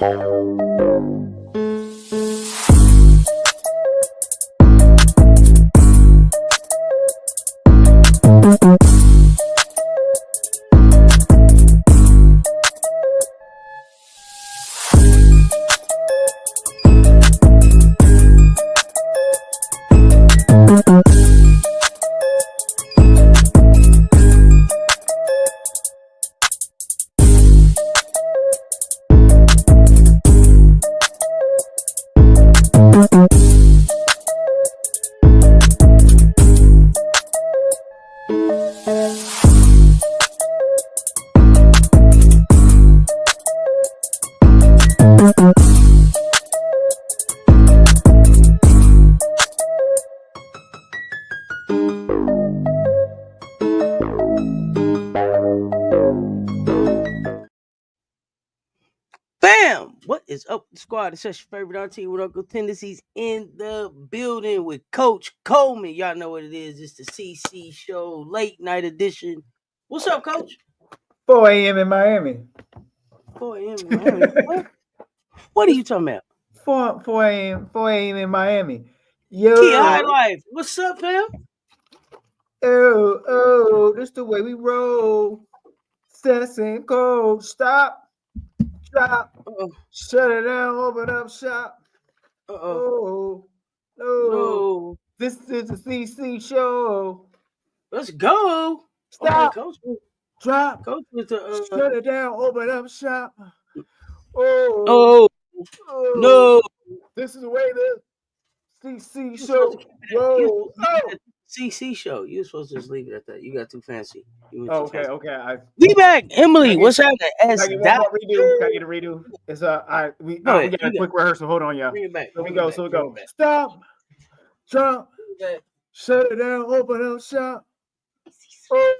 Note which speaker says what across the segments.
Speaker 1: Bam! What is up, squad? It's your favorite auntie with Uncle Tendencies in the building with Coach Coleman. Y'all know what it is. It's the CC Show late night edition. What's up, Coach?
Speaker 2: 4 a.m. in Miami.
Speaker 1: 4 a.m. in Miami. What are you talking about?
Speaker 2: 4 a.m. in Miami. Yo.
Speaker 1: Key High Life. What's up, fam?
Speaker 2: Oh, this the way we roll. Stats and cold. Stop. Drop. Shut it down. Open up shop. Oh, no. This is the CC Show.
Speaker 1: Let's go.
Speaker 2: Stop.
Speaker 1: Okay, Coach.
Speaker 2: Drop.
Speaker 1: Coach with the
Speaker 2: shut it down. Open up shop.
Speaker 1: No.
Speaker 2: This is the way the CC Show rolls.
Speaker 1: CC Show. You're supposed to just leave it at that. You got too fancy.
Speaker 2: Okay.
Speaker 1: We back. Emily, what's happening?
Speaker 2: Can I get a redo? It's we got a quick rehearsal. Hold on, y'all.
Speaker 1: Bring it back.
Speaker 2: So we go. Stop. Drop. Shut it down. Open up shop.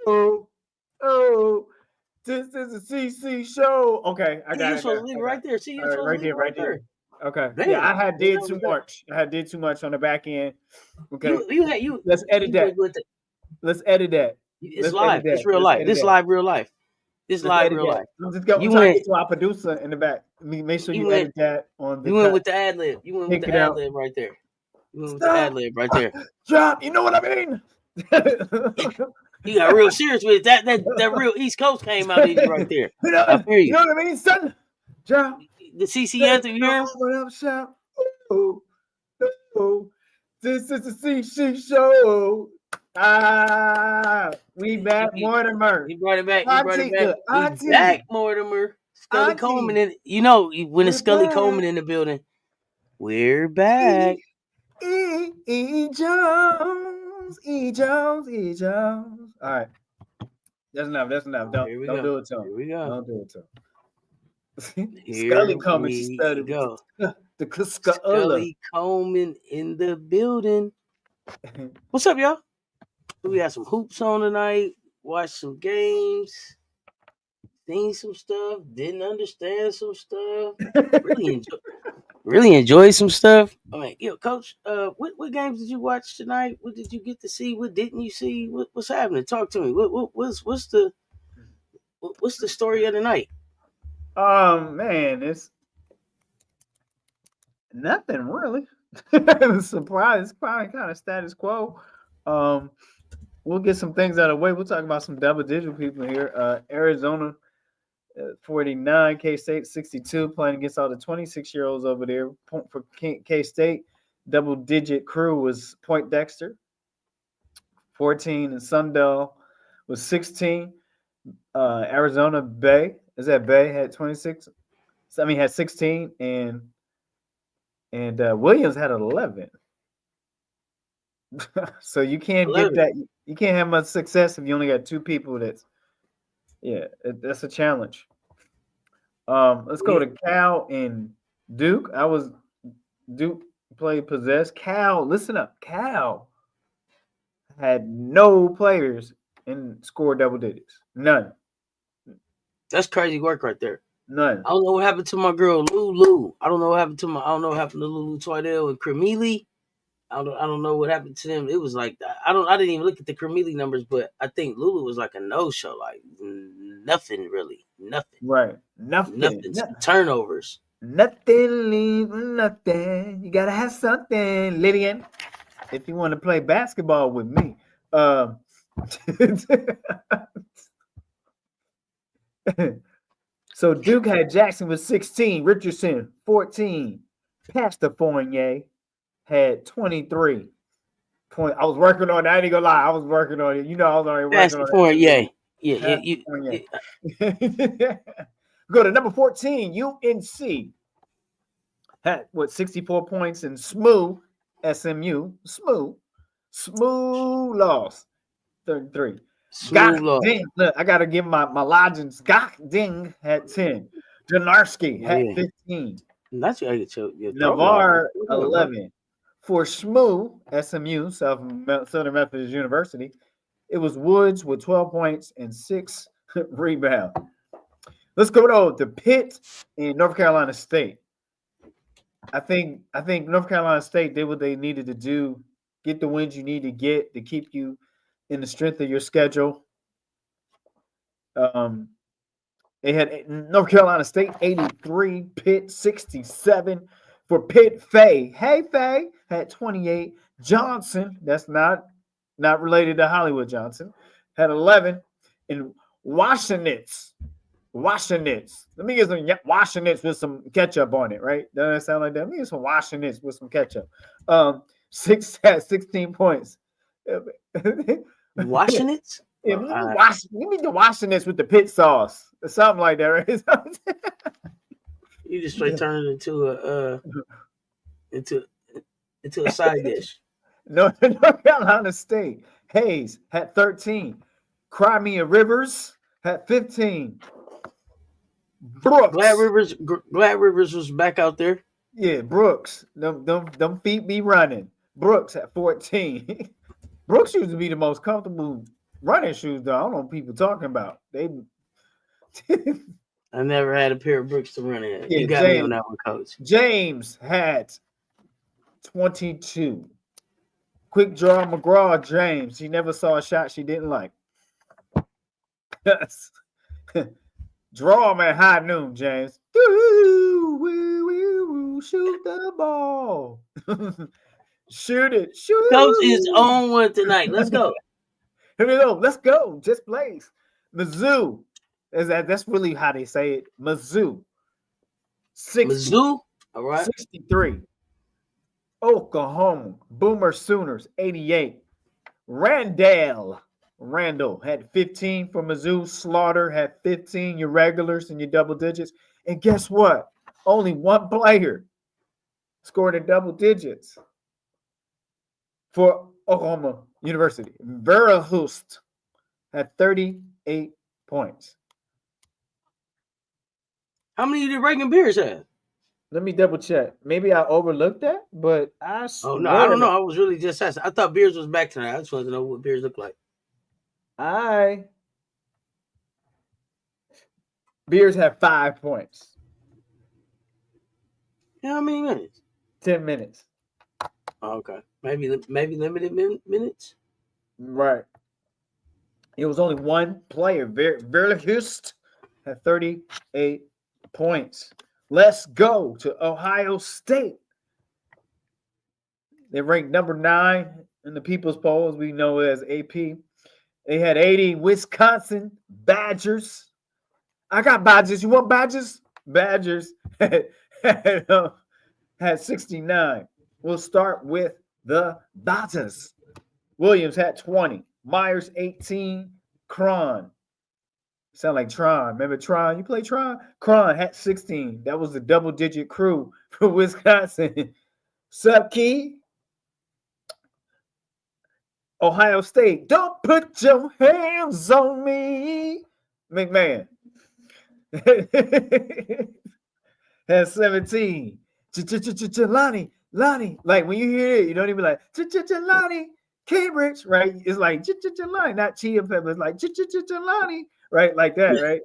Speaker 2: Oh. This is a CC Show. Okay, I got it.
Speaker 1: You're supposed to leave it right there. See, you're supposed to leave it right there.
Speaker 2: Okay.
Speaker 1: Damn.
Speaker 2: Yeah, I did too much. I did too much on the back end. Okay. Let's edit that. Let's edit that.
Speaker 1: It's live. It's real life. This live real life. This live real life.
Speaker 2: I'm just going to our producer in the back. Make sure you edit that on the.
Speaker 1: You went with the ad lib. You went with the ad lib right there. You went with the ad lib right there.
Speaker 2: Drop. You know what I mean?
Speaker 1: You got real serious with it. That real East Coast came out of you right there. I hear you.
Speaker 2: You know what I mean, son? Drop.
Speaker 1: The CC anthem, you hear him?
Speaker 2: Open up shop. Oh. This is the CC Show. We back, Mortimer.
Speaker 1: He brought it back. We back, Mortimer. Scully Coleman in. You know when it's Scully Coleman in the building. We're back.
Speaker 2: E. Jones. All right. That's enough. Don't do it to him.
Speaker 1: Here we go.
Speaker 2: Don't do it to him. Scully Coleman. She started.
Speaker 1: Go.
Speaker 2: The
Speaker 1: Scully Coleman in the building. What's up, y'all? We got some hoops on tonight. Watched some games. Seen some stuff. Didn't understand some stuff. Really enjoyed some stuff. I mean, Coach, what games did you watch tonight? What did you get to see? What didn't you see? What's happening? Talk to me. What's the story of the night?
Speaker 2: Man, it's nothing really. Surprise, probably kind of status quo. We'll get some things out of the way. We'll talk about some double-digit people here. Arizona 49, K-State 62, playing against all the 26-year-olds over there. Point for K-State, double-digit crew was Point Dexter, 14, and Sundell was 16. Arizona Bay, had 26? Had 16, and Williams had 11. So you can't 11. Get that. You can't have much success if you only got two people. That's a challenge. Let's go to Cal and Duke. Duke played possessed. Cal, listen up. Cal had no players and scored double digits. None.
Speaker 1: That's crazy work right there.
Speaker 2: None.
Speaker 1: I don't know what happened to my girl Lulu. I don't know what happened to Lulu Twidell and Cremili. I don't know what happened to them. It was like I didn't even look at the Cremili numbers, but I think Lulu was like a no-show, like nothing really, nothing.
Speaker 2: Right, nothing.
Speaker 1: Turnovers.
Speaker 2: Nothing leaves nothing. You gotta have something, Lydian. If you want to play basketball with me. So Duke had Jackson with 16, Richardson 14, Pastor Fournier had 23 points. I was working on it. I ain't gonna lie. I was working on it. You know, I was already
Speaker 1: That's
Speaker 2: working
Speaker 1: the
Speaker 2: on
Speaker 1: point.
Speaker 2: it.
Speaker 1: Yeah.
Speaker 2: Go to number 14, UNC. Had 64 points, and SMU lost 33.
Speaker 1: Smooth
Speaker 2: Gok
Speaker 1: law.
Speaker 2: Ding. Look, I gotta give my lodgings. Gok Ding had 10. Donarski had 15.
Speaker 1: That's your
Speaker 2: Navarre 11. For SMU, Southern Methodist University, it was Woods with 12 points and 6 rebounds. Let's go to Pitt and North Carolina State. I think North Carolina State did what they needed to do, get the wins you need to get to keep you in the strength of your schedule. They had North Carolina State 83, Pitt 67. For Pitt, Faye had 28. Johnson, that's not related to Hollywood Johnson, had 11. And Washenitz. Let me get some Washenitz with some ketchup on it, right? Doesn't that sound like that? Let me get some Washenitz with some ketchup. 16 points.
Speaker 1: Washenitz?
Speaker 2: Yeah, let me do Washenitz with the Pitt sauce or something like that, right?
Speaker 1: You just straight turn it into a side dish.
Speaker 2: North Carolina State. Hayes had 13. Crimea Rivers had 15. Brooks.
Speaker 1: Glad Rivers was back out there.
Speaker 2: Yeah, Brooks. Them feet be running. Brooks at 14. Brooks used to be the most comfortable running shoes, though. I don't know what people talking about. They
Speaker 1: I never had a pair of Brooks to run in.
Speaker 2: Yeah,
Speaker 1: you got me on that one, Coach.
Speaker 2: James had 22. Quick draw McGraw, James. She never saw a shot she didn't like. Yes. Draw him at high noon, James. Shoot the ball. Shoot it.
Speaker 1: Coach is on one tonight. Let's go.
Speaker 2: Here we go. Let's go. Just plays. Mizzou. That's really how they say it. Mizzou.
Speaker 1: Mizzou? All right.
Speaker 2: 63. Oklahoma. Boomer Sooners. 88. Randall had 15 for Mizzou. Slaughter had 15. Your regulars and your double digits. And guess what? Only one player scored in double digits for Oklahoma University. Verhulst had 38 points.
Speaker 1: How many did Reagan Beers have?
Speaker 2: Let me double check. Maybe I overlooked that, but I swear.
Speaker 1: Oh, no, I don't know. I was really just asking. I thought Beers was back tonight. I just wanted to know what Beers looked like.
Speaker 2: Beers have 5 points.
Speaker 1: How many minutes?
Speaker 2: 10 minutes.
Speaker 1: Oh, okay. Maybe limited minutes?
Speaker 2: Right. It was only one player. Verhulst had 38 points. Let's go to Ohio State. They ranked number 9 in the People's Poll, as we know as AP. They had 80. Wisconsin Badgers. I got Badgers. You want Badgers? Badgers had 69. We'll start with the Badgers. Williams had 20. Myers 18. Cron. Sound like Tron. Remember Tron? You play Tron? Cron had 16. That was the double-digit crew for Wisconsin. Sup, Key? Ohio State. Don't put your hands on me. McMahon. Had 17. Lonnie. Like when you hear it, you don't even like Lonnie. Cambridge, right? It's like Lonnie, not Chia Pepper. It's like Lonnie, right? Like that, right?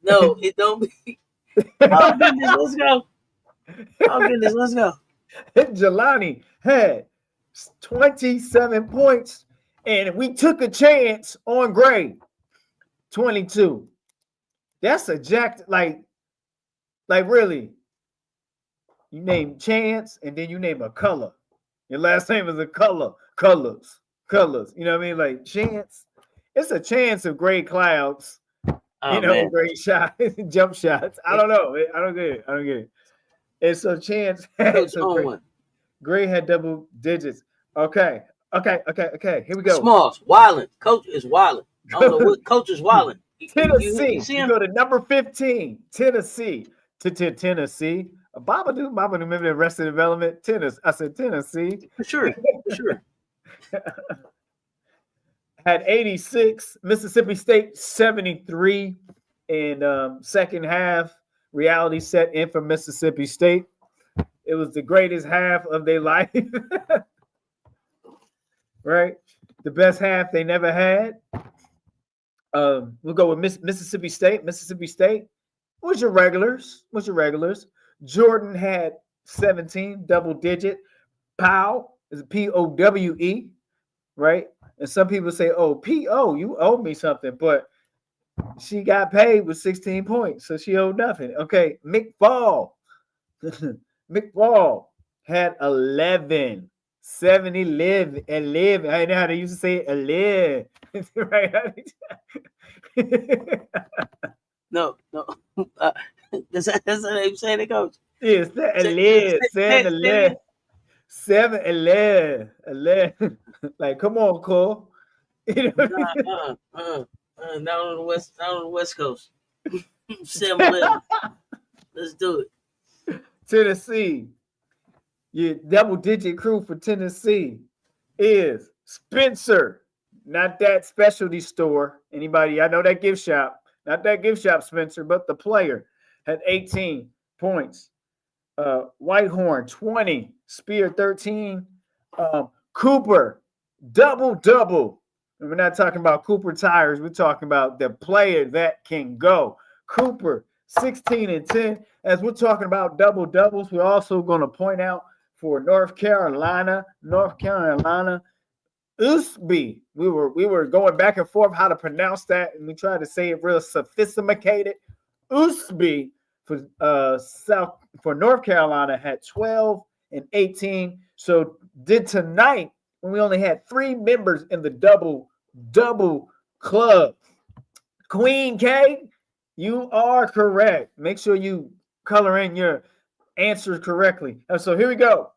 Speaker 1: No, it don't be. Oh goodness, let's go. Let's go.
Speaker 2: Jelani had 27 points, and we took a chance on Gray. 22. That's a jacked, like, Like really, you name Chance and then you name a color. Your last name is a color. Colors. You know what I mean? Like Chance. It's a chance of gray clouds.
Speaker 1: Oh man,
Speaker 2: Great shots, jump shots. I don't know. I don't get it. And so Chance had
Speaker 1: Coach
Speaker 2: so
Speaker 1: Owen.
Speaker 2: Gray had double digits. Okay. Here we go.
Speaker 1: Smalls, Wildin. Coach is Wildin. I don't know what Coach is Wildin.
Speaker 2: Tennessee.
Speaker 1: You see
Speaker 2: You
Speaker 1: him?
Speaker 2: go to number 15. Tennessee. Tennessee. Babadoo. Remember the rest of the development? I said Tennessee.
Speaker 1: For sure.
Speaker 2: Had 86. Mississippi State 73 in second half. Reality set in for Mississippi State. It was the greatest half of their life. Right? The best half they never had. We'll go with Mississippi State. What's your regulars? Jordan had 17, double digit. Pow is Powe, right? And some people say, oh, P.O., you owe me something. But she got paid with 16 points, so she owed nothing. Okay, McFall. McFall had 11. 11. I know how they used to say 11. Right?
Speaker 1: No. That's how they say it, Coach.
Speaker 2: Yes, 11. 7-11. Like, come on, Cole.
Speaker 1: Not on the West Coast. 7-11. Let's do it.
Speaker 2: Tennessee. Your double-digit crew for Tennessee is Spencer. Not that specialty store. Anybody? I know that gift shop. Not that gift shop, Spencer, but the player had 18 points. Whitehorn, 20. Spear, 13. Cooper, double. And we're not talking about Cooper tires. We're talking about the player that can go. Cooper, 16 and 10. As we're talking about double doubles, we're also going to point out for North Carolina, Usby. We were going back and forth how to pronounce that, and we tried to say it real sophisticated. Usby for North Carolina had 12 and 18. So did tonight when we only had 3 members in the double club. Queen K, you are correct. Make sure you color in your answers correctly. And so here we go.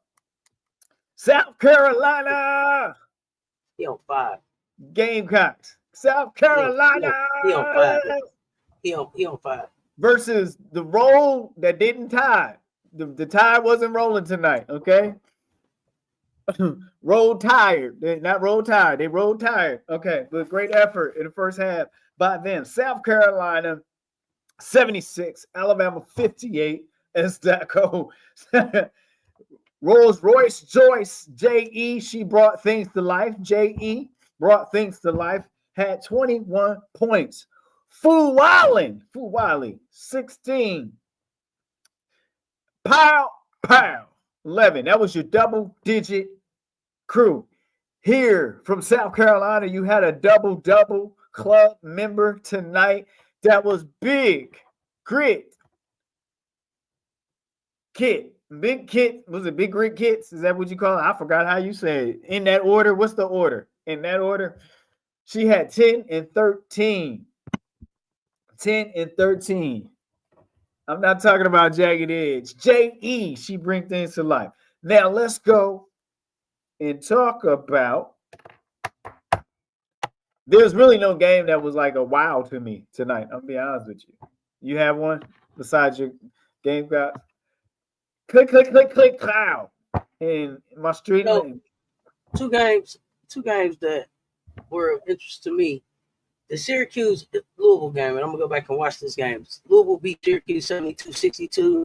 Speaker 2: South Carolina.
Speaker 1: He on 5.
Speaker 2: Gamecocks. South Carolina.
Speaker 1: He on 5. He on 5.
Speaker 2: Versus the roll that didn't tie. The tie wasn't rolling tonight, okay? Rolled tired. Not rolled tired. They rolled tired. Okay, but great effort in the first half by them. South Carolina, 76. Alabama, 58. As that go. Rolls Royce Joyce, J.E., she brought things to life. J.E. brought things to life, had 21 points. Fuwali, 16. Pow, 11. That was your double-digit crew. Here from South Carolina, you had a double club member tonight. That was Big Grit Kit. Big Kit, was it Big Grit Kits? Is that what you call it? I forgot how you say it. In that order, what's the order? In that order, she had 10 and 13. 10 and 13. I'm not talking about Jagged Edge. J.E., she brings things to life. Now, let's go and talk about, there's really no game that was like a wow to me tonight. I'll be honest with you. You have one besides your game guy? Click, cloud. And my street.
Speaker 1: Two games that were of interest to me. The Syracuse Louisville game, and I'm gonna go back and watch this game. Louisville beat Syracuse 72-62.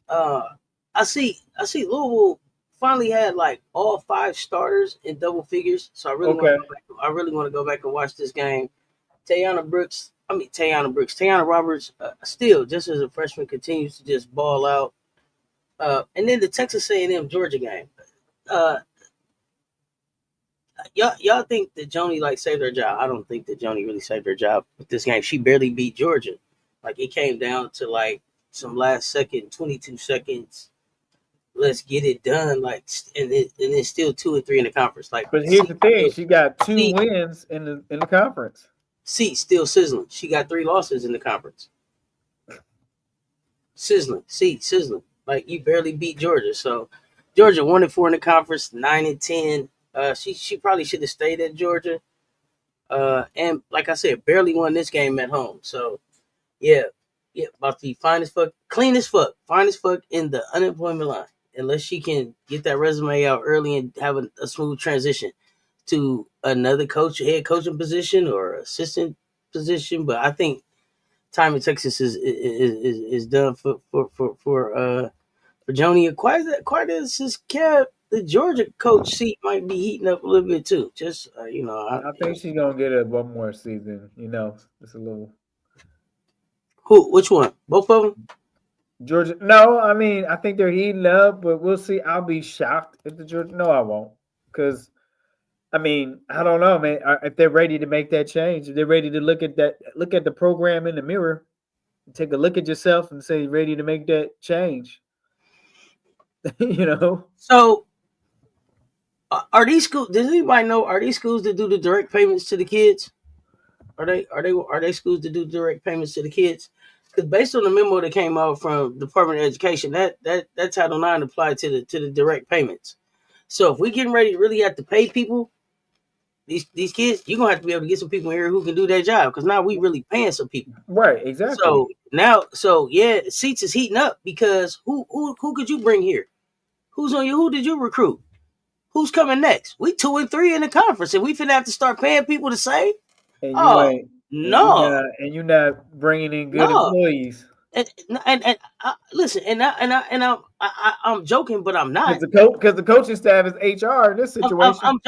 Speaker 1: I see Louisville finally had like all 5 starters in double figures. So I really want to go back and watch this game. Tayana Roberts still just as a freshman continues to just ball out. And then the Texas A&M Georgia game. Y'all think that Joni like saved her job? I don't think that Joni really saved her job with this game. She barely beat Georgia. Like it came down to like some last second, 22 seconds. Let's get it done. Like, and it's still 2 and 3 in the conference. Like,
Speaker 2: But here's the thing: she got 2 wins in the conference.
Speaker 1: Seat still sizzling. She got 3 losses in the conference. Sizzling. Like, you barely beat Georgia. So Georgia 1 and 4 in the conference, 9 and 10. She probably should have stayed at Georgia. And like I said, barely won this game at home. So yeah, about to be fine as fuck, clean as fuck, fine as fuck in the unemployment line. Unless she can get that resume out early and have a smooth transition to another head coaching position or assistant position. But I think time in Texas is done for Joni. Quietus' cap. The Georgia coach seat might be heating up a little bit too. Just
Speaker 2: I think she's gonna get it one more season. Just a little.
Speaker 1: Who? Which one? Both of them?
Speaker 2: Georgia. No, I mean I think they're heating up, but we'll see. I'll be shocked if the Georgia. No, I won't, because I mean I don't know, man. If they're ready to make that change, if they're ready to look at the program in the mirror, take a look at yourself and say, ready to make that change.
Speaker 1: So, are these schools? Does anybody know? Are these schools that do the direct payments to the kids? Are they schools that do direct payments to the kids? Because based on the memo that came out from Department of Education, that Title IX applied to the direct payments. So if we getting ready to really have to pay people, these kids, you're gonna have to be able to get some people here who can do their job. Because now we really paying some people.
Speaker 2: Right, exactly.
Speaker 1: So yeah, seats is heating up because who could you bring here? Who's on you? Who did you recruit? Who's coming next? We 2 and 3 in the conference, and we finna have to start paying people the same.
Speaker 2: And you're not bringing in good employees.
Speaker 1: And listen, I'm joking, but I'm not.
Speaker 2: Because the coaching staff is HR in this situation.
Speaker 1: I'm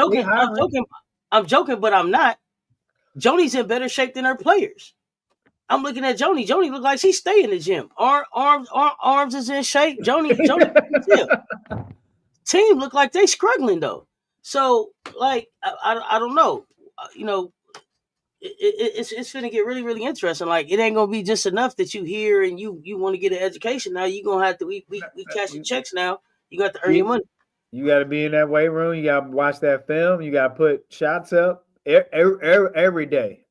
Speaker 1: joking, but I'm not. Joni's in better shape than her players. I'm looking at Joni. Joni look like she's staying in the gym. Arms is in shape. Joni team look like they struggling though. So like I don't know. It's finna get really, really interesting. Like it ain't gonna be just enough that you hear and you want to get an education. Now you gonna have to we cashing checks now. You got to earn your money.
Speaker 2: You got to be in that weight room. You got to watch that film. You got to put shots up every day.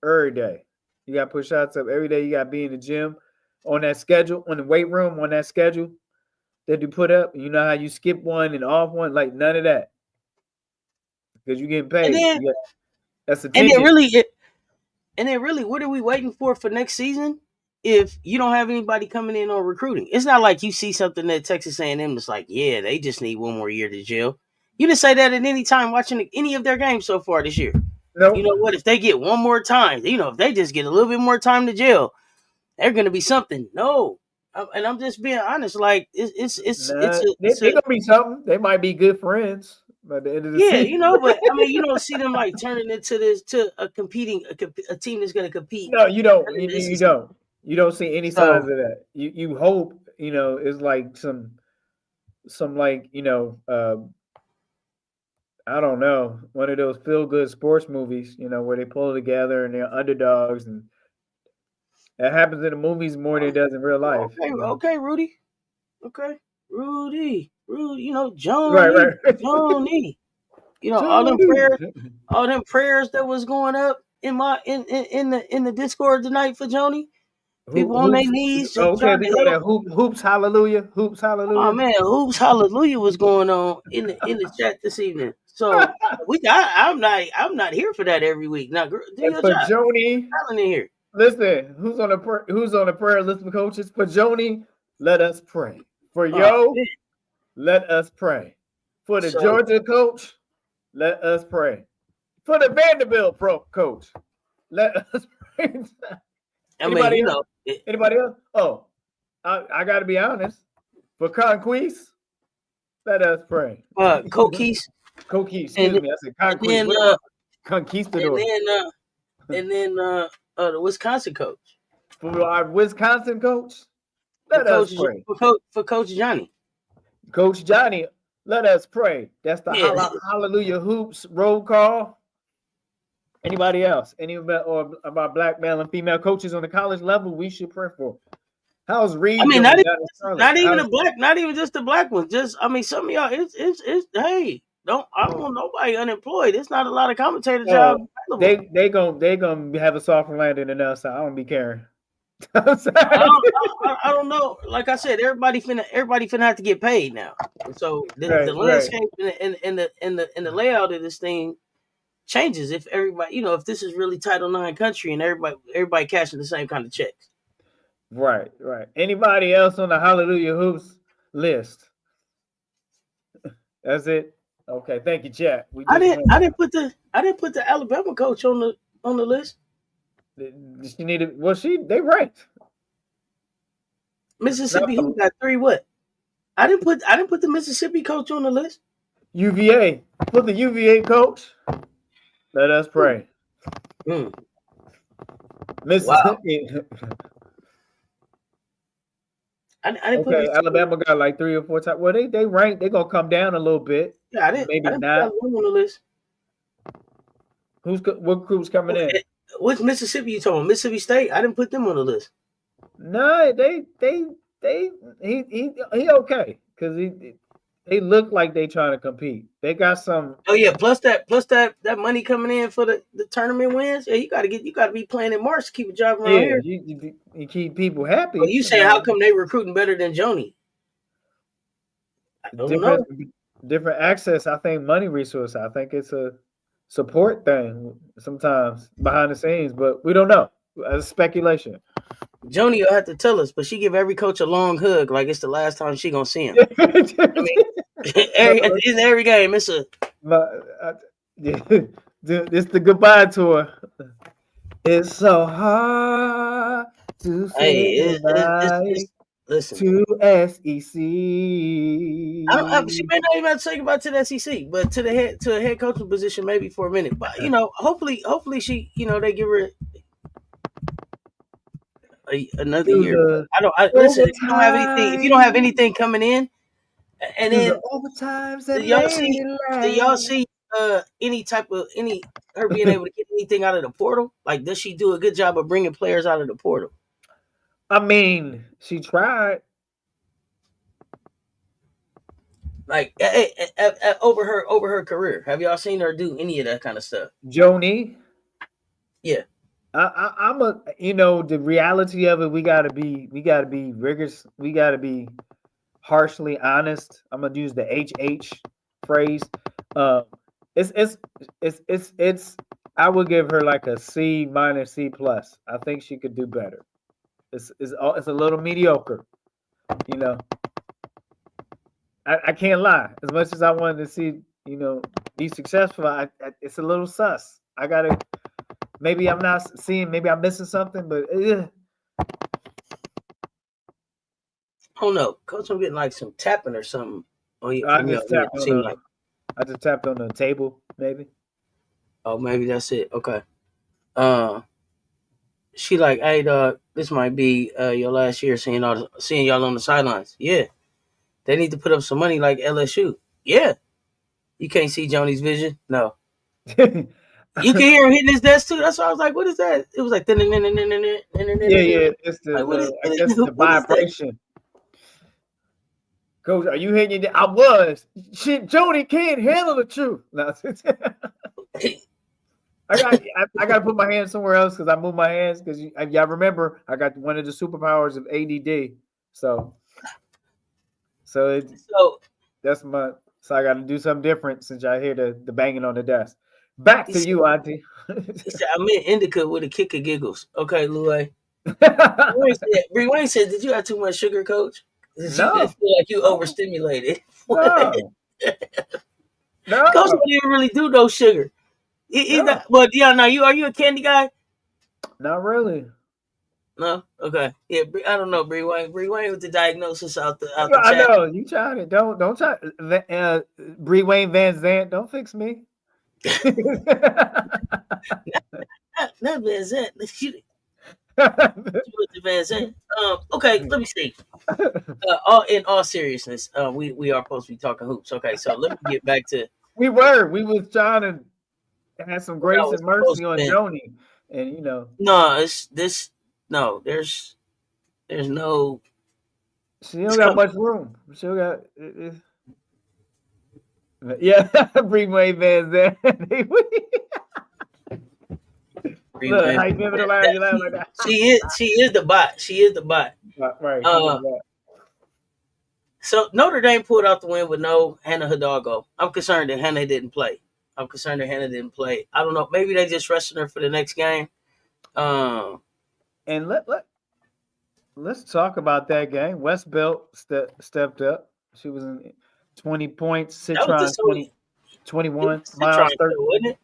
Speaker 2: You got to put shots up every day. You got to be in the gym on that schedule, on the weight room, on that schedule that you put up. You know how you skip one and off one, like none of that, because you're getting paid. That's attention.
Speaker 1: And then really, what are we waiting for next season? If you don't have anybody coming in on recruiting, it's not like you see something that Texas A&M is like, yeah, they just need one more year to gel. You didn't say that at any time watching any of their games so far this year.
Speaker 2: Nope.
Speaker 1: You know what? If they get one more time, if they just get a little bit more time to gel, they're going to be something. No, and I'm just being honest. Like
Speaker 2: they're gonna be something. They might be good friends. By the end of the season.
Speaker 1: But I mean, you don't see them like turning into a team that's going to compete.
Speaker 2: No, you don't. You don't. You don't see any signs of that. You hope, it's like some like, I don't know, one of those feel-good sports movies, where they pull together and they're underdogs, and that happens in the movies more than it does in real life.
Speaker 1: Okay, Rudy. Okay, Rudy, Joni,
Speaker 2: right.
Speaker 1: Joni. all them prayers that was going up in the Discord tonight for Joni. People on their knees.
Speaker 2: Okay, they call that hoops hallelujah. Hoops hallelujah.
Speaker 1: Oh man, hoops hallelujah was going on in the chat this evening. So I'm not here for that every week. Now, do your job.
Speaker 2: Joni,
Speaker 1: in here.
Speaker 2: Listen, who's on the prayer list for coaches? For Joni, let us pray. For let us pray. For the Georgia coach, let us pray. For the Vanderbilt coach, let us pray. Anybody else? Oh, I got to be honest. For Conquist, let us pray.
Speaker 1: Coquise.
Speaker 2: Excuse me. I said Conquist. Conquistador.
Speaker 1: And then the Wisconsin coach.
Speaker 2: For our Wisconsin coach, let us pray.
Speaker 1: For Coach Johnny.
Speaker 2: Coach Johnny, let us pray. That's the Hallelujah Hoops roll call. Anybody else? Any of our black male and female coaches on the college level, we should pray for. How's Reed
Speaker 1: I mean,
Speaker 2: doing
Speaker 1: not even,
Speaker 2: down in Charlotte?
Speaker 1: not even
Speaker 2: How's,
Speaker 1: the black, not even just the black ones. Just, I mean, some of y'all, it's. Hey, I don't want nobody unemployed. It's not a lot of commentator jobs available.
Speaker 2: they gonna have a softer landing than us. So I don't be caring.
Speaker 1: I don't know. Like I said, everybody finna have to get paid now. So the
Speaker 2: Right.
Speaker 1: landscape and the layout of this thing changes if everybody, if this is really Title IX country and everybody cashing the same kind of checks.
Speaker 2: Right. Anybody else on the Hallelujah Hoops list? That's it. Okay, thank you, chat.
Speaker 1: I didn't put the Alabama coach on the list.
Speaker 2: She needed. Well, they ranked.
Speaker 1: Mississippi who got 3 what? I didn't put the Mississippi coach on the list.
Speaker 2: UVA. Put the UVA coach. Let us pray. Mississippi. Wow.
Speaker 1: I didn't
Speaker 2: put Alabama got like 3 or 4 times. Well, they ranked. They're gonna come down a little bit.
Speaker 1: Yeah, I didn't
Speaker 2: not.
Speaker 1: Put Alabama on the list.
Speaker 2: What group's coming in?
Speaker 1: Which Mississippi you talking about? Mississippi State? I didn't put them on the list.
Speaker 2: No, he okay because they look like they trying to compete. They got some.
Speaker 1: Oh yeah, plus that money coming in for the tournament wins. Yeah, you got to be playing in March to keep a job around here.
Speaker 2: You keep people happy.
Speaker 1: Well, you say how come they recruiting better than Joni? I don't know.
Speaker 2: Different access. I think money resource. I think it's a support thing sometimes behind the scenes, but we don't know. It's speculation.
Speaker 1: Joni will have to tell us, but she give every coach a long hug like it's the last time she gonna see him. I mean, every game, it's a.
Speaker 2: It's the goodbye tour. It's so hard to say goodbye
Speaker 1: listen
Speaker 2: to SEC.
Speaker 1: She may not even have to say goodbye to the SEC, but to a head coaching position maybe for a minute. But hopefully she, they give her another year. Listen. If you don't have anything coming in, and then do y'all see any her being able to get anything out of the portal? Like, does she do a good job of bringing players out of the portal?
Speaker 2: I mean, she tried.
Speaker 1: Like over her career, have y'all seen her do any of that kind of stuff?
Speaker 2: Joni,
Speaker 1: yeah.
Speaker 2: I'm the reality of it. We gotta be rigorous. We gotta be harshly honest. I'm gonna use the HH phrase. It's. I would give her like a C-, C+. I think she could do better. It's a little mediocre. I can't lie. As much as I wanted to see, be successful, it's a little sus. I gotta. Maybe I'm not seeing. Maybe I'm missing something, but.
Speaker 1: Oh no, Coach! I'm getting like some tapping or something.
Speaker 2: I just tapped on the table, maybe.
Speaker 1: Oh, maybe that's it. Okay. She like, hey, dog, this might be your last year seeing y'all on the sidelines. Yeah. They need to put up some money like LSU. Yeah. You can't see Joni's vision? No. You can hear him hitting his desk too. That's why I was like, what is that? It was like
Speaker 2: yeah. It's the vibration. Coach, are you hitting your? I was. Shit, Joni can't handle the truth. No. I got to put my hands somewhere else because I move my hands because y'all remember I got one of the superpowers of ADD. So that's so I got to do something different since y'all hear the banging on the desk. Back to you, Auntie.
Speaker 1: He said, I'm in indica with a kick of giggles. Okay, Louie. Bree Wayne said, did you have too much sugar, Coach? Did you feel like you overstimulated?
Speaker 2: No.
Speaker 1: Coach don't even really do no sugar. Are you a candy guy?
Speaker 2: Not really.
Speaker 1: No? Okay. Yeah, I don't know, Bree Wayne. Bree Wayne with the diagnosis out the chat.
Speaker 2: I know. You tried it. Don't try Bree Wayne Van Zant. Don't fix me.
Speaker 1: Not Van Zant. Van Zant. Okay, let me see. In all seriousness, we are supposed to be talking hoops. Okay, so let me get back to.
Speaker 2: We was trying to have some grace and mercy on Joni, and
Speaker 1: No, there's There's no.
Speaker 2: She don't got much room. She don't got. Yeah, bring my Vans there. Look, how you remember the line? You laugh like that.
Speaker 1: She is the bot. She is the bot.
Speaker 2: Right.
Speaker 1: So Notre Dame pulled out the win with no Hannah Hidalgo. I'm concerned that Hannah didn't play. I don't know. Maybe they just resting her for the next game.
Speaker 2: And let's talk about that game. Westbelt stepped up. She was in 20 points. Citron 21. Miles 30,
Speaker 1: wasn't it?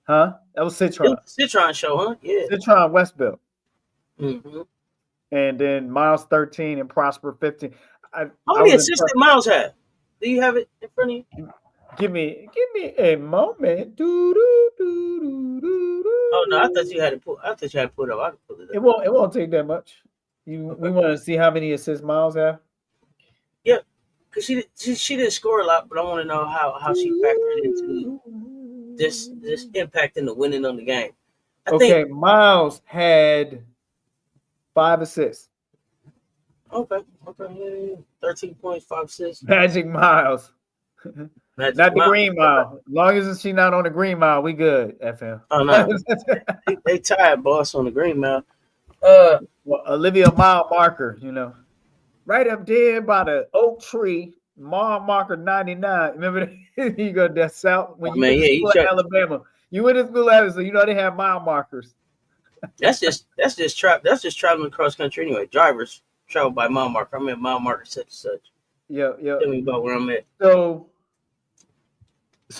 Speaker 2: Huh? That was Citron.
Speaker 1: Citron show, huh? Yeah.
Speaker 2: Citron Westbelt.
Speaker 1: Mm-hmm.
Speaker 2: And then Miles 13 and Prosper 15.
Speaker 1: How many assists did Miles have? Do you have it in front of you?
Speaker 2: Give me a moment.
Speaker 1: Oh no, I thought you had to put it up. I can pull it up.
Speaker 2: It won't take that much. We want to see how many assists Miles have.
Speaker 1: Yeah, because she didn't score a lot, but I want to know how she factored into this impact in the winning on the game. I think
Speaker 2: Miles had 5 assists.
Speaker 1: Okay. 13 points, 5 assists.
Speaker 2: Magic Miles. Not the Green Mile. As long as she's not on the Green Mile, we good, FM.
Speaker 1: Oh, no. they tied boss on the Green Mile.
Speaker 2: Well, Olivia Mile marker, right up there by the oak tree, mile marker 99. Remember that? You go that south when you went to school in Alabama. You went to school Alabama, so they have mile markers.
Speaker 1: That's just traveling across country anyway. Drivers travel by mile marker. I'm at mile marker such and such.
Speaker 2: Yeah.
Speaker 1: Tell me about where I'm at.
Speaker 2: So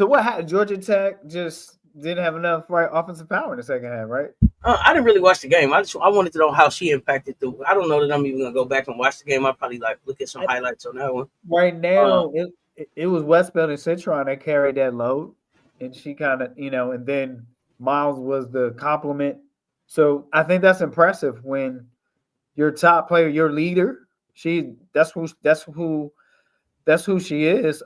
Speaker 2: what happened? Georgia Tech just didn't have enough offensive power in the second half, right?
Speaker 1: I didn't really watch the game. I wanted to know how she impacted I don't know that I'm even gonna go back and watch the game. I'll probably look at some highlights on that one.
Speaker 2: Right now, it was Westbelt and Citron that carried that load, and she kind of and then Miles was the complement. So I think that's impressive when your top player, your leader, that's who she is.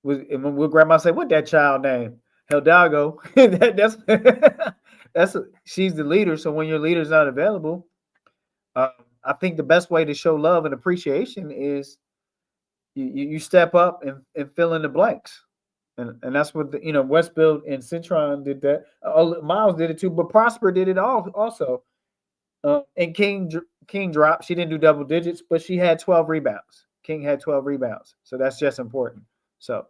Speaker 2: Will grandma say, what that child name? Hidalgo. that's she's the leader. So when your leader's not available, I think the best way to show love and appreciation is you step up and fill in the blanks. And that's what Westbelt and Citron did that. Miles did it too, but Prosper did it also. And King dropped. She didn't do double digits, but she had 12 rebounds. King had 12 rebounds. So that's just important. So,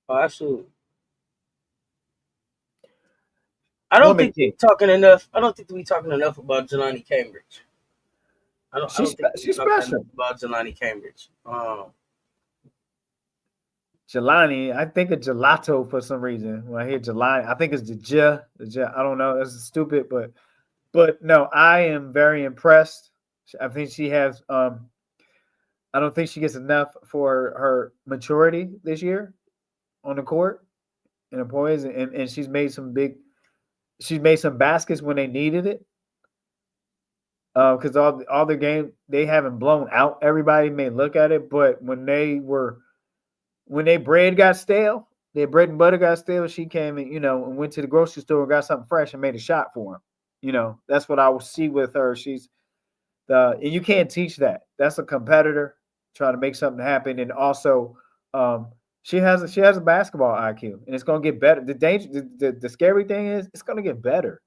Speaker 1: absolutely. I don't think we're talking enough. I don't think we're talking enough about Jelani Cambridge.
Speaker 2: She's special
Speaker 1: about Jelani Cambridge.
Speaker 2: Jelani, I think of gelato for some reason. When I hear Jelani, I think it's the J. I don't know. That's stupid, but no, I am very impressed. I think she has. I don't think she gets enough for her maturity this year on the court and the poise, and she's made some baskets when they needed it. Because all the game they haven't blown out. Everybody may look at it, but when their bread got stale, their bread and butter got stale, she came and went to the grocery store and got something fresh and made a shot for them. That's what I will see with her. And you can't teach that. That's a competitor trying to make something happen, and also she has a basketball IQ, and it's gonna get better. The scary thing is it's gonna get better.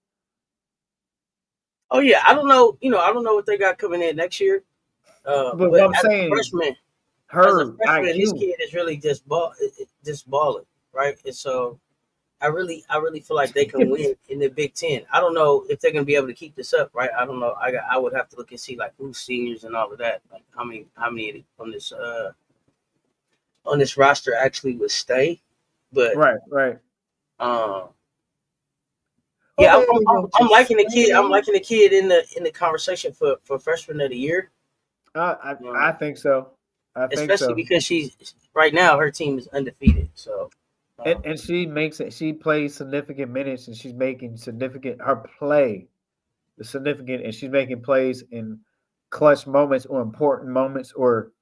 Speaker 1: Oh yeah, I don't know. I don't know what they got coming in next year.
Speaker 2: But what I'm saying,
Speaker 1: as a freshman,
Speaker 2: IQ.
Speaker 1: this kid is really just balling, right? And so I really feel like they can win in the Big Ten. I don't know if they're gonna be able to keep this up, right? I don't know. I would have to look and see like who's seniors and all of that. Like how many on this roster actually would stay. But
Speaker 2: right.
Speaker 1: Yeah, I'm liking the kid. I'm liking the kid in the conversation for freshman of the year.
Speaker 2: I think so.
Speaker 1: Especially because she's right now her team is undefeated. So
Speaker 2: and she plays significant minutes, and she's making significant and she's making plays in clutch moments or important moments or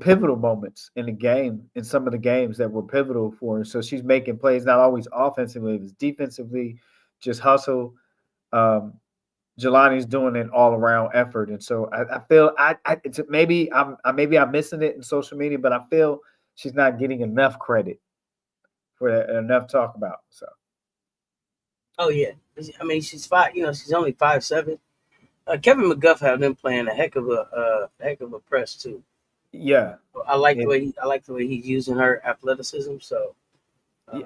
Speaker 2: pivotal moments in the game, in some of the games that were pivotal for her. So she's making plays, not always offensively, it's defensively, just hustle. Jelani's doing an all around effort, and so I feel maybe I'm missing it in social media, but I feel she's not getting enough credit for that, enough talk about. So.
Speaker 1: Oh yeah, I mean she's five. You know, she's only 5'7". Kevin McGuff have them playing a heck of a press too.
Speaker 2: Yeah,
Speaker 1: I like the way he's using her athleticism. So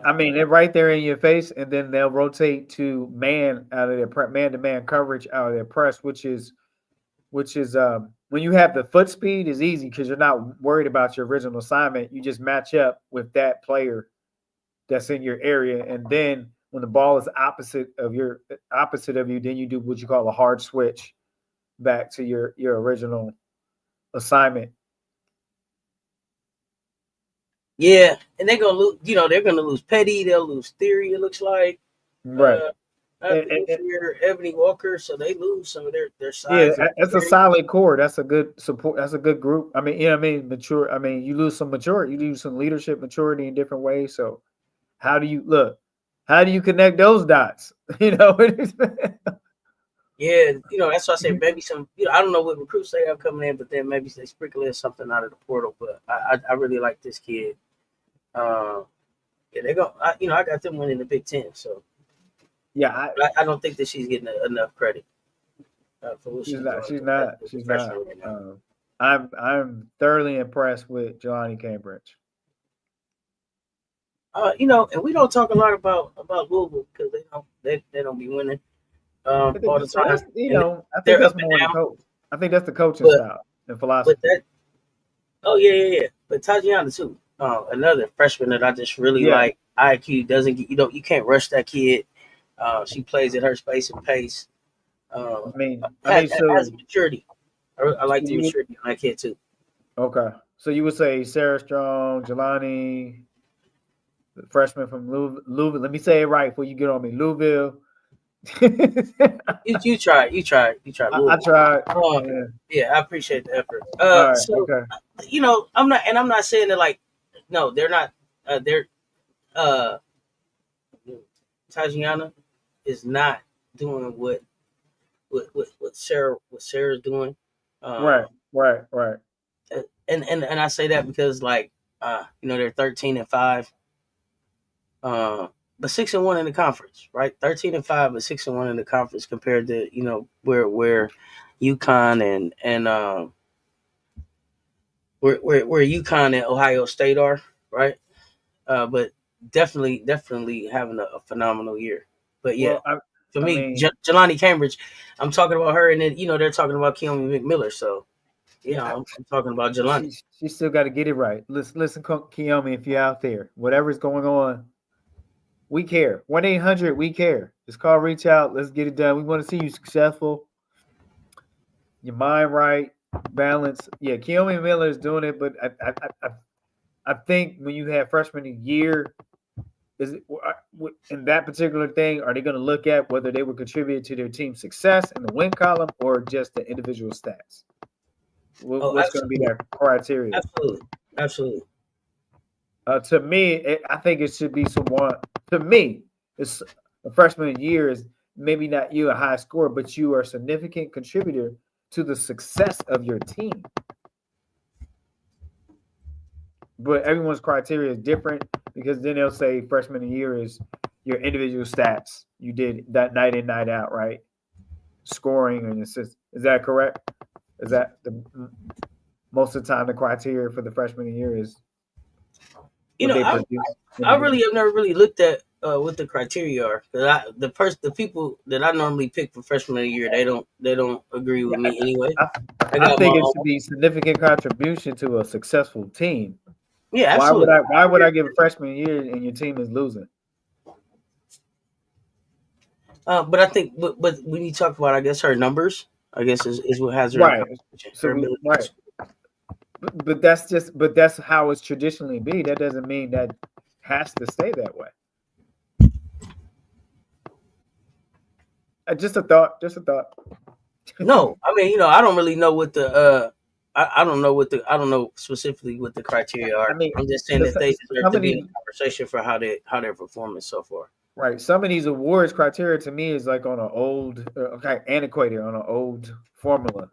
Speaker 2: I mean, they're right there in your face, and then they'll rotate to man out of their man to man coverage out of their press, which is when you have the foot speed is easy because you're not worried about your original assignment. You just match up with that player that's in your area, and then when the ball is opposite of you, then you do what you call a hard switch back to your original assignment.
Speaker 1: Yeah, and they're gonna lose. You know, they're gonna lose Petty. They'll lose Theory. It looks like
Speaker 2: Right.
Speaker 1: Ebony Walker, so they lose some of their size.
Speaker 2: Yeah, that's a solid core. That's a good support. That's a good group. I mean, I mean, mature. I mean, you lose some maturity. You lose some leadership maturity in different ways. So, how do you look? How do you connect those dots? You know.
Speaker 1: Yeah, you know, that's why I say maybe some. You know, I don't know what recruits they have coming in, but then maybe they sprinkle in something out of the portal. But I really like this kid. Yeah, they go. You know, I got them winning the Big Ten. So
Speaker 2: yeah,
Speaker 1: I don't think that she's getting enough credit for what
Speaker 2: she's not. She's not. She's not. I'm thoroughly impressed with Jelani Cambridge.
Speaker 1: You know, and we don't talk a lot about Louisville because they don't be winning. All the time.
Speaker 2: You know, I think that's more the coach. I think that's the coaching style and philosophy.
Speaker 1: Yeah. But Tajiana too. Another freshman that I just really like. IQ doesn't get you can't rush that kid. She plays at her space and pace. Has maturity. I like the maturity on that kid too.
Speaker 2: Okay, so you would say Sarah Strong, Jelani, the freshman from Louisville. Let me say it right before you get on me. Louisville.
Speaker 1: you tried.
Speaker 2: I tried.
Speaker 1: Yeah, I appreciate the effort.
Speaker 2: Right,
Speaker 1: so you know, I'm not saying that like, no, they're not. Tajiana is not doing what Sarah's doing.
Speaker 2: Right.
Speaker 1: And I say that because like you know, they're 13-5. But 6-1 in the conference, right? 13-5, but 6-1 in the conference compared to, you know, where UConn and where UConn and Ohio State are, right? But definitely having a phenomenal year. But yeah, for me, Jelani Cambridge, I'm talking about her, and then you know they're talking about Keone McMiller, so yeah, I'm talking about Jelani.
Speaker 2: She still got to get it right. Listen, Keone, if you're out there, whatever's going on. We care. 1-800, we care. Just call, reach out. Let's get it done. We want to see you successful. Your mind right, balance. Yeah, Keone Miller is doing it, but I think when you have freshman year, is it, in that particular thing, are they going to look at whether they would contribute to their team's success in the win column or just the individual stats? What's going to be their criteria?
Speaker 1: Absolutely.
Speaker 2: To me, I think it should be someone. To me, it's a freshman year is maybe not you a high scorer, but you are a significant contributor to the success of your team. But everyone's criteria is different because then they'll say freshman year is your individual stats. You did that night in, night out, right? Scoring and assists. Is that correct? Is that most of the time the criteria for the freshman year is?
Speaker 1: You know, I really have never really looked at what the criteria are. The people that I normally pick for freshman year, they don't agree with me anyway.
Speaker 2: I think it should be significant contribution to a successful team.
Speaker 1: Yeah, absolutely.
Speaker 2: Why would I give a freshman year and your team is losing?
Speaker 1: But I think, but when you talk about, I guess her numbers, I guess is what has her
Speaker 2: right. Right. But that's how it's traditionally be. That doesn't mean that has to stay that way. Just a thought.
Speaker 1: No, I mean, you know, I don't really know what the I don't know specifically what the criteria are. I mean, I'm just saying that they deserve to be in the conversation for how they're performing so far.
Speaker 2: Right. Some of these awards criteria to me is like on an old, antiquated, on an old formula,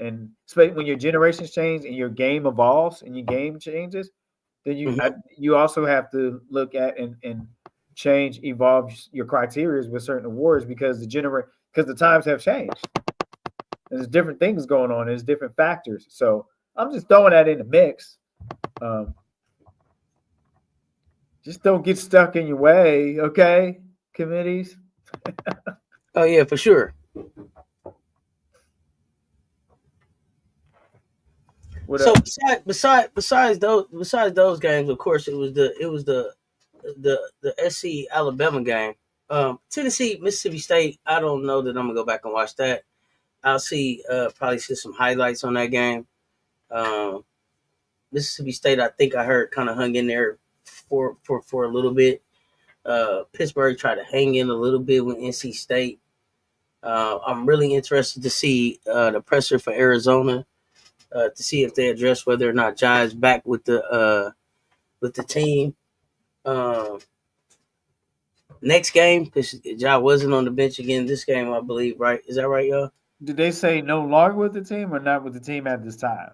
Speaker 2: And especially when your generations change and your game evolves and your game changes, then you also have to look at and change, evolve your criteria with certain awards because the times have changed. There's different things going on. There's different factors. So I'm just throwing that in the mix. Um, just don't get stuck in your way, okay? Committees.
Speaker 1: Oh yeah, for sure.
Speaker 2: What
Speaker 1: So
Speaker 2: up?
Speaker 1: besides those games, of course, it was the SC Alabama game. Tennessee Mississippi State. I don't know that I'm gonna go back and watch that. I'll probably see some highlights on that game. Um, Mississippi State, I think I heard kind of hung in there for a little bit. Pittsburgh tried to hang in a little bit with NC State. I'm really interested to see the presser for Arizona to see if they address whether or not Jai's back with the team. Um, Next game, because Jai wasn't on the bench again this game, I believe. Right? Is that right, y'all?
Speaker 2: Did they say no longer with the team or not with the team at this time?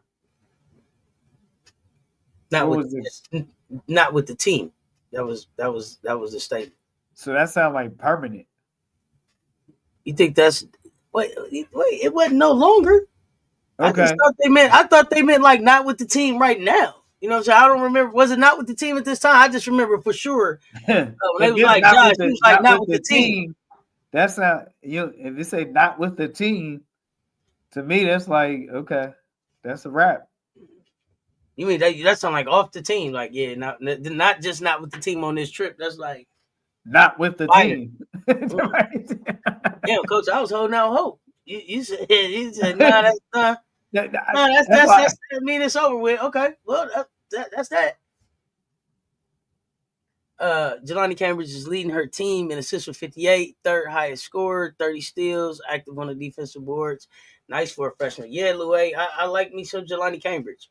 Speaker 1: Not
Speaker 2: What
Speaker 1: with
Speaker 2: was this?
Speaker 1: not with the team. That was the statement.
Speaker 2: So that sounds like permanent.
Speaker 1: You think that's wait? It wasn't no longer.
Speaker 2: Okay.
Speaker 1: I thought they meant like not with the team right now. You know what I'm saying? I don't remember. Was it not with the team at this time? I just remember for sure when they was like Josh, he was like not with the team.
Speaker 2: That's not you. If you say not with the team, to me that's like okay, that's a wrap.
Speaker 1: You mean that sound like off the team? Like yeah, not just not with the team on this trip. That's like
Speaker 2: not with the team.
Speaker 1: Damn, coach, I was holding out hope. You said no, that's not. No, that's I mean it's over with. Okay, well that's that. Jelani Cambridge is leading her team in assists with 58, third highest scorer, 30 steals, active on the defensive boards. Nice for a freshman. Yeah, Louis, I like me some Jelani Cambridge.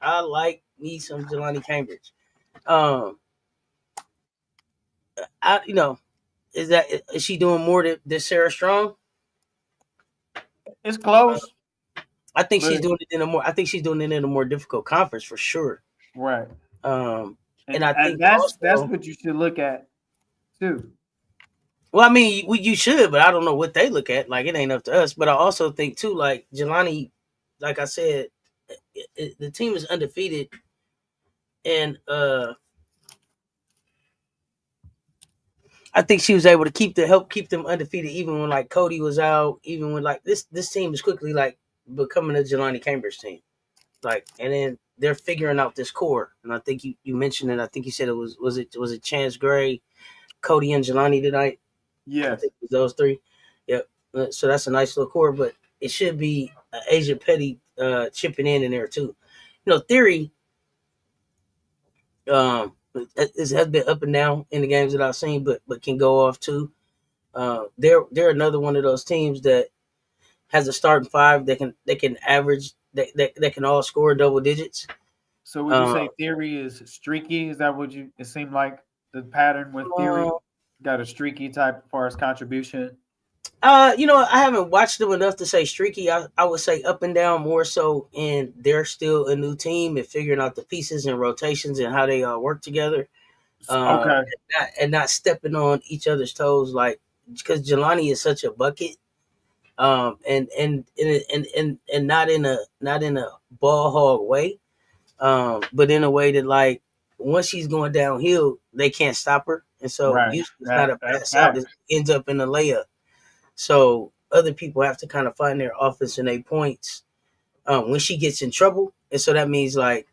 Speaker 1: Is she doing more than Sarah Strong?
Speaker 2: It's close.
Speaker 1: I think she's doing it in a more difficult conference for sure.
Speaker 2: Right.
Speaker 1: And I think
Speaker 2: that's what you should look at too.
Speaker 1: Well, I mean, you should, but I don't know what they look at. Like, it ain't up to us. But I also think too, like Jelani, like I said, the team is undefeated, and I think she was able to help keep them undefeated, even when like Cody was out, even when like this team is quickly like becoming a Jelani Cambridge team, like, and then they're figuring out this core. And I think you mentioned it. I think you said it was it Chance Gray, Cody, and Jelani tonight.
Speaker 2: Yes.
Speaker 1: I think it was those three. Yep. So that's a nice little core, but it should be Asia Petty chipping in there too. Theory it has been up and down in the games that I've seen, but can go off too. They're another one of those teams that has a starting five that can average that can all score double digits.
Speaker 2: So would you say Theory is streaky? Is that what it seemed like the pattern with Theory? Got a streaky type as far as contribution?
Speaker 1: I haven't watched them enough to say streaky. I would say up and down more so, and they're still a new team and figuring out the pieces and rotations and how they work together.
Speaker 2: Okay.
Speaker 1: And not stepping on each other's toes, like because Jelani is such a bucket, and not in a ball hog way, but in a way that like once she's going downhill, they can't stop her. And so it's not a pass out. It ends up in a layup. So other people have to kind of find their offense and their points when she gets in trouble. And so that means like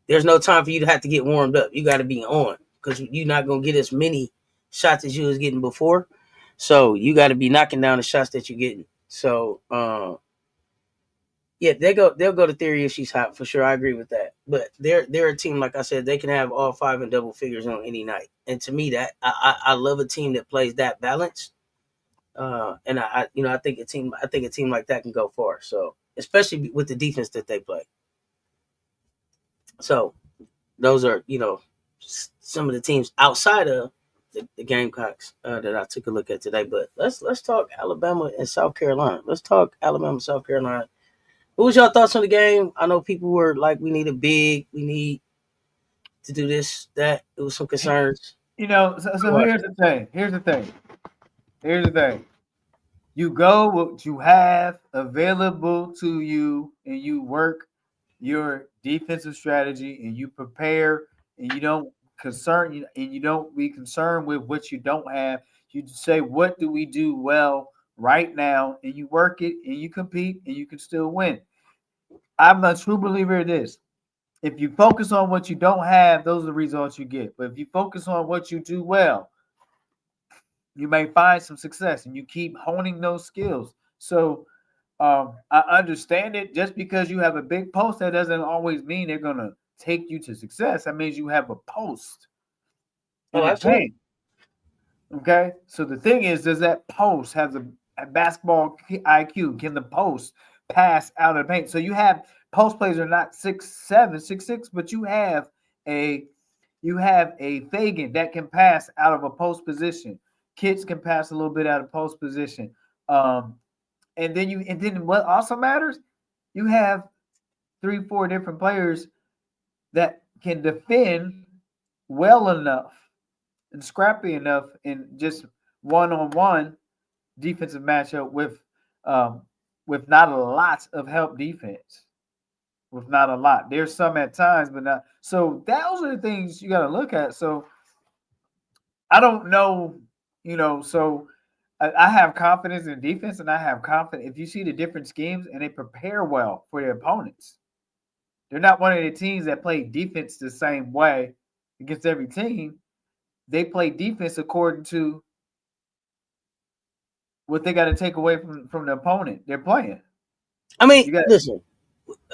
Speaker 1: there's no time for you to have to get warmed up. You got to be on because you're not going to get as many shots as you was getting before. So you got to be knocking down the shots that you're getting. So yeah, they'll go to Theory if she's hot for sure. I agree with that. But they're a team, like I said, they can have all five in double figures on any night. And to me, that I love a team that plays that balanced. And I think a team like that can go far. So especially with the defense that they play. So those are some of the teams outside of the Gamecocks that I took a look at today. But let's talk Alabama and South Carolina. Let's talk Alabama, South Carolina. What was y'all thoughts on the game? I know people were like, we need a big, we need to do this, that. It was some concerns.
Speaker 2: So here's the thing. Here's the thing. You go what you have available to you, and you work your defensive strategy, and you prepare, and you don't be concerned with what you don't have. You say, what do we do well right now, and you work it, and you compete, and you can still win. I'm a true believer in this. If you focus on what you don't have, those are the results you get. But if you focus on what you do well, you may find some success, and you keep honing those skills. So I understand it. Just because you have a big post, that doesn't always mean they're going to take you to success. That means you have a post in the paint. Okay? So the thing is, does that post have a basketball IQ? Can the post pass out of the paint? So you have post players are not 6'7", 6'6", but you have a Fagan that can pass out of a post position. Kids can pass a little bit out of post position. And then what also matters, you have 3-4 different players that can defend well enough and scrappy enough in just one-on-one defensive matchup with not a lot of help defense. With not a lot. There's some at times, but not. So those are the things you got to look at. So I don't know, so I have confidence in defense, and I have confidence if you see the different schemes and they prepare well for their opponents. They're not one of the teams that play defense the same way against every team. They play defense according to what they got to take away from the opponent they're playing.
Speaker 1: I mean, listen,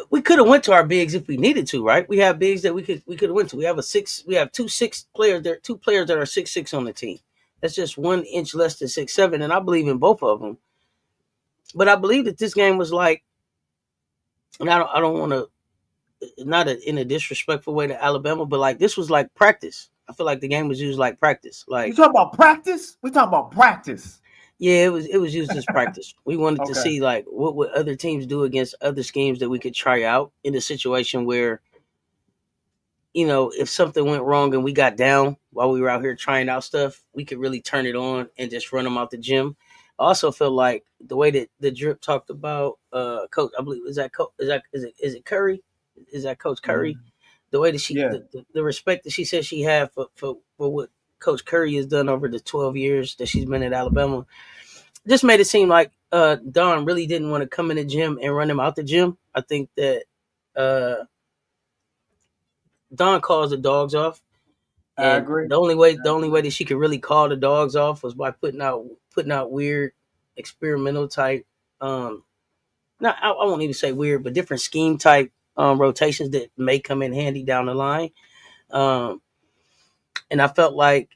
Speaker 1: we could have went to our bigs if we needed to, right? We have bigs that we could have went to. We have two 6 players there, 2 players that are 6'6" on the team. That's just 1 inch less than 6'7", and I believe in both of them. But I believe that this game was like, and I don't want to, not in a disrespectful way to Alabama, but like this was like practice. I feel like the game was used like practice. Like,
Speaker 2: you talking about practice? We're talking about practice.
Speaker 1: Yeah, it was used as practice. We wanted to see like what would other teams do against other schemes that we could try out in a situation where, if something went wrong and we got down while we were out here trying out stuff, we could really turn it on and just run them out the gym. I also feel like the way that the drip talked about Coach, I believe is it Curry? Is that Coach Curry? Mm-hmm. The way that she the respect that she said she had for what Coach Curry has done over the 12 years that she's been at Alabama just made it seem like Don really didn't want to come in the gym and run him out the gym. I think that Don calls the dogs off. And I agree. The only way that she could really call the dogs off was by putting out weird experimental type I won't even say weird, but different scheme type rotations that may come in handy down the line. And I felt like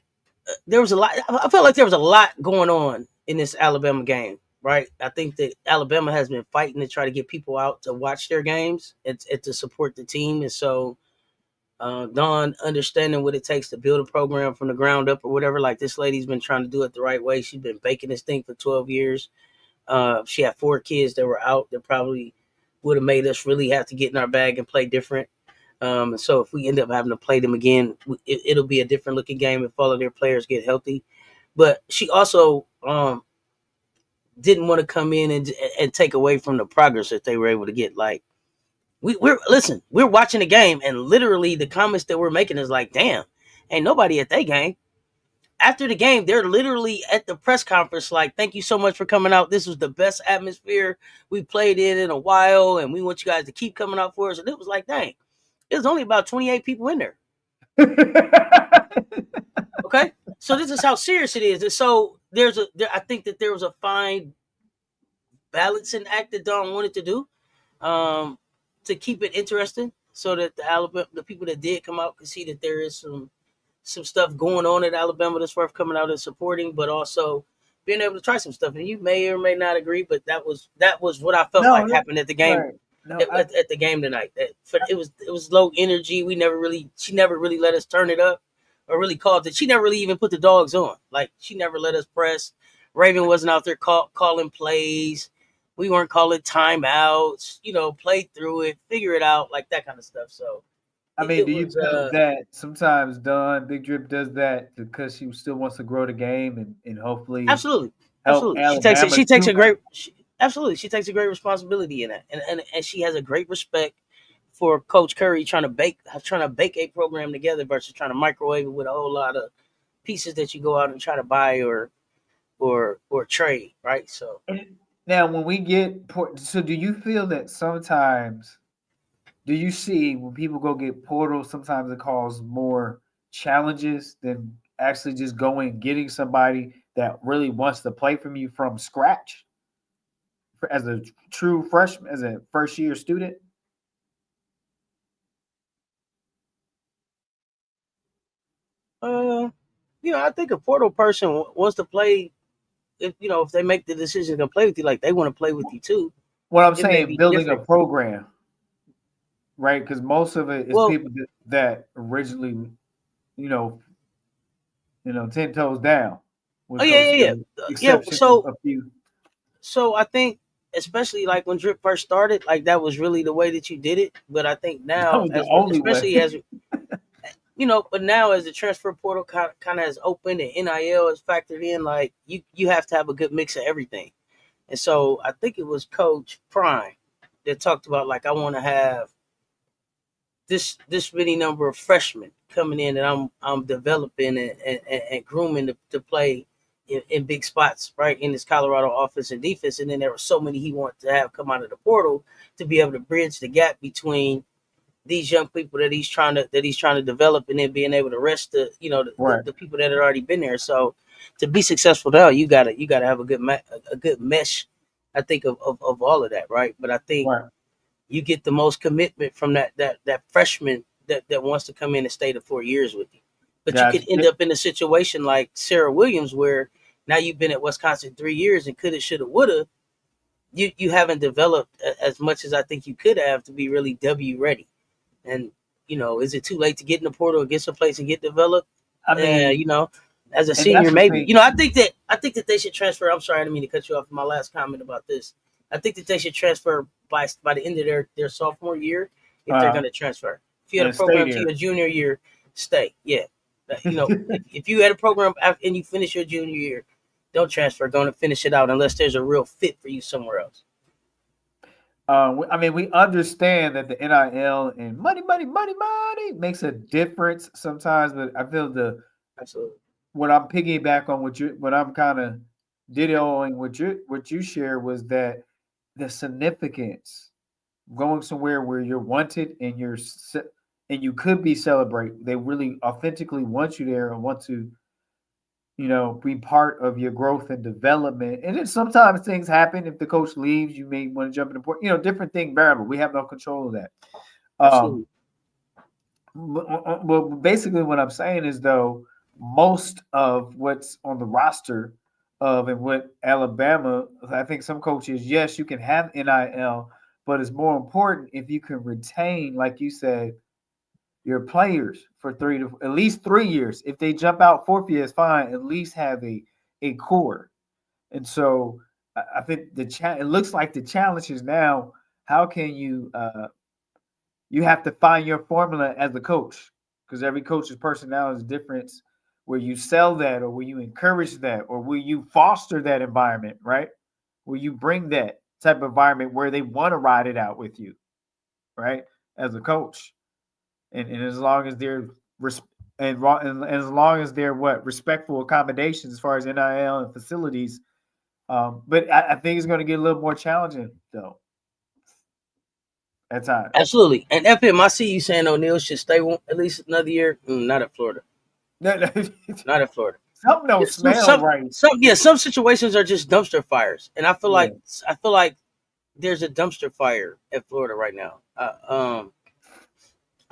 Speaker 1: there was a lot going on in this Alabama game, right? I think that Alabama has been fighting to try to get people out to watch their games and to support the team. And so Dawn understanding what it takes to build a program from the ground up or whatever, like this lady's been trying to do it the right way. She's been baking this thing for 12 years. She had 4 kids that were out that probably would have made us really have to get in our bag and play different. So if we end up having to play them again, it'll be a different looking game if all of their players get healthy. But she also didn't want to come in and take away from the progress that they were able to get. Like we're watching the game, and literally the comments that we're making is like, damn, ain't nobody at that game. After the game, they're literally at the press conference like, thank you so much for coming out. This was the best atmosphere we played in a while, and we want you guys to keep coming out for us. And it was like, dang, it was only about 28 people in there. Okay? So this is how serious it is. And so I think that there was a fine balancing act that Don wanted to do to keep it interesting so that the people that did come out could see that there is some stuff going on at Alabama that's worth coming out and supporting, but also being able to try some stuff. And you may or may not agree, but that was what I felt happened at the game. Right. At the game tonight. It was low energy. She never really let us turn it up or really called it. She never really even put the dogs on. Like, she never let us press. Raven wasn't out there calling plays. We weren't calling timeouts. Play through it, figure it out, like that kind of stuff. So
Speaker 2: I mean,
Speaker 1: it
Speaker 2: do you
Speaker 1: was
Speaker 2: feel that sometimes Big Drip does that because she still wants to grow the game and hopefully
Speaker 1: absolutely.
Speaker 2: help
Speaker 1: She takes
Speaker 2: Alabama
Speaker 1: a
Speaker 2: too?
Speaker 1: great absolutely. She takes a great responsibility in that, and she has a great respect for Coach Curry trying to bake a program together versus trying to microwave it with a whole lot of pieces that you go out and try to buy or trade, right? So
Speaker 2: Now, when we get so, do you feel that sometimes? Do you see when people go get portal, sometimes it causes more challenges than actually just going and getting somebody that really wants to play from you from scratch as a true freshman, as a first year student?
Speaker 1: I think a portal person wants to play. If they make the decision to play with you, like they want to play with you too.
Speaker 2: What I'm
Speaker 1: It may
Speaker 2: saying,
Speaker 1: be
Speaker 2: building a
Speaker 1: different.
Speaker 2: program, right? Because most of it is
Speaker 1: Well,
Speaker 2: people that originally, 10 toes down
Speaker 1: oh
Speaker 2: with
Speaker 1: yeah,
Speaker 2: Coach
Speaker 1: yeah,
Speaker 2: Curry,
Speaker 1: yeah.
Speaker 2: exception of
Speaker 1: So
Speaker 2: a few.
Speaker 1: So I think, especially like when Drip first started, like that was really the way that you did it. But I think
Speaker 2: That
Speaker 1: now,
Speaker 2: was the only way.
Speaker 1: especially as but now as the transfer portal kind of has opened and NIL is factored in, like you have to have a good mix of everything. And so I think it was Coach Prime that talked about, like, I want to have this many number of freshmen coming in that I'm developing and grooming to play in big spots, right, in this Colorado offense and defense. And then there were so many he wanted to have come out of the portal to be able to bridge the gap between these young people that he's trying to develop, and then being able to rest
Speaker 2: Right.
Speaker 1: the people that had already been there. So to be successful now, you gotta have a good mesh, I think, of all of that, right? But I think
Speaker 2: Right.
Speaker 1: you get the most commitment from that freshman that wants to come in and stay the 4 years with you. But you could
Speaker 2: Gotcha.
Speaker 1: end up in a situation like Sarah Williams, where now you've been at Wisconsin 3 years and coulda, shoulda, woulda. You haven't developed as much as I think you could have to be really W ready. And is it too late to get in the portal and get someplace and get developed?
Speaker 2: I mean,
Speaker 1: As a
Speaker 2: and that's
Speaker 1: senior,
Speaker 2: the
Speaker 1: maybe.
Speaker 2: thing.
Speaker 1: I think that they should transfer. I'm sorry, I didn't mean to cut you off. My last comment about this. I think that they should transfer by the end of their sophomore year, if they're going to transfer. If you had a
Speaker 2: And stay
Speaker 1: program to
Speaker 2: there.
Speaker 1: your junior year, stay. Yeah, if you had a program and you finish your junior year, don't transfer. Going to finish it out unless there's a real fit for you somewhere else.
Speaker 2: I mean, we understand that the NIL and money makes a difference sometimes, but I feel
Speaker 1: Absolutely.
Speaker 2: what I'm piggyback on what I'm kind of dittoing what you share was that the significance going somewhere where you're wanted and and you could be celebrated. They really authentically want you there and want to be part of your growth and development. And then sometimes things happen. If the coach leaves, you may want to jump in the port, different thing variable. We have no control of that.
Speaker 1: Absolutely.
Speaker 2: Well, basically what I'm saying is, though, most of what's on the roster and what Alabama, I think some coaches, yes, you can have NIL, but it's more important if you can retain, like you said, your players for at least 3 years. If they jump out fourth year, it's fine. At least have a core. And so I think it looks like the challenge is now, how can you you have to find your formula as a coach, because every coach's personality is different. Where you sell that, or will you encourage that, or will you foster that environment, right? Will you bring that type of environment where they want to ride it out with you, right? As a coach. And as long as they're and as long as they're respectful accommodations as far as NIL and facilities, but I think it's going to get a little more challenging though at times.
Speaker 1: Absolutely. And FM, I see you saying O'Neal should stay at least another year. Not at Florida. Not at Florida.
Speaker 2: Something don't smell right.
Speaker 1: Some situations are just dumpster fires, and I feel like there's a dumpster fire at Florida right now.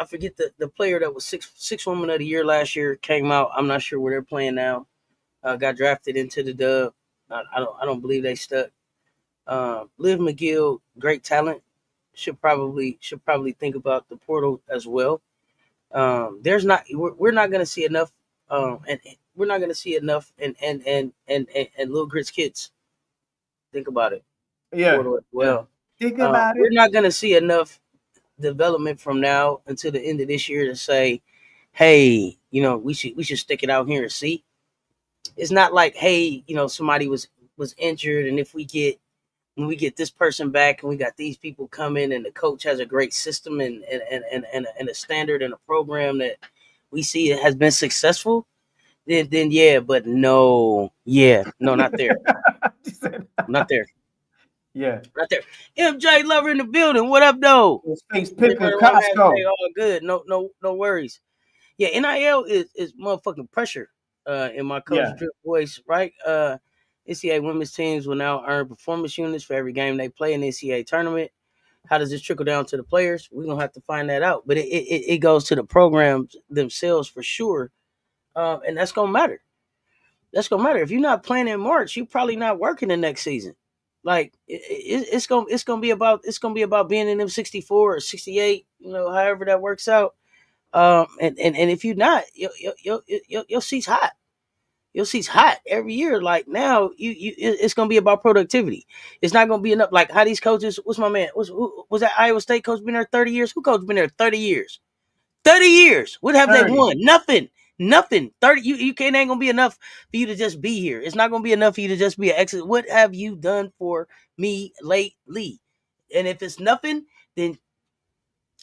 Speaker 1: I forget the player that was six woman of the year last year came out. I'm not sure where they're playing now. Got drafted into the Dub. I don't believe they stuck. Liv McGill, great talent. Should probably think about the portal as well. We're not going to see enough And we're not going to see enough. And Little Grits kids, think about it.
Speaker 2: Yeah.
Speaker 1: Well,
Speaker 2: think about
Speaker 1: we're
Speaker 2: it.
Speaker 1: not going to see enough development from now until the end of this year to say, hey, we should stick it out here and see. It's not like, hey, somebody was injured, and when we get this person back and we got these people coming and the coach has a great system and a standard and a program that we see it has been successful, then yeah, but no, not there. Not there.
Speaker 2: Yeah.
Speaker 1: Not there. MJ Lover in the building. What up, though?
Speaker 2: Space Picker Costco.
Speaker 1: All good. No worries. Yeah, NIL is motherfucking pressure. In my coach drip voice, right? NCAA women's teams will now earn performance units for every game they play in the NCAA tournament. How does this trickle down to the players? We're gonna have to find that out. But it goes to the programs themselves for sure, and that's gonna matter. That's gonna matter. If you're not playing in March, you're probably not working the next season. Like it's gonna be about being in them 64 or 68, however that works out. And if you're not, your seat's hot. Your seat's hot every year. Like now, it's gonna be about productivity. It's not gonna be enough. Like how these coaches. What's my man? Was that Iowa State coach been there 30 years? Who coach been there 30 years? 30 years. What have 30. They won? Nothing. 30. You can't ain't gonna be enough for you to just be here. It's not gonna be enough for you to just be an exit. What have you done for me lately? And if it's nothing, then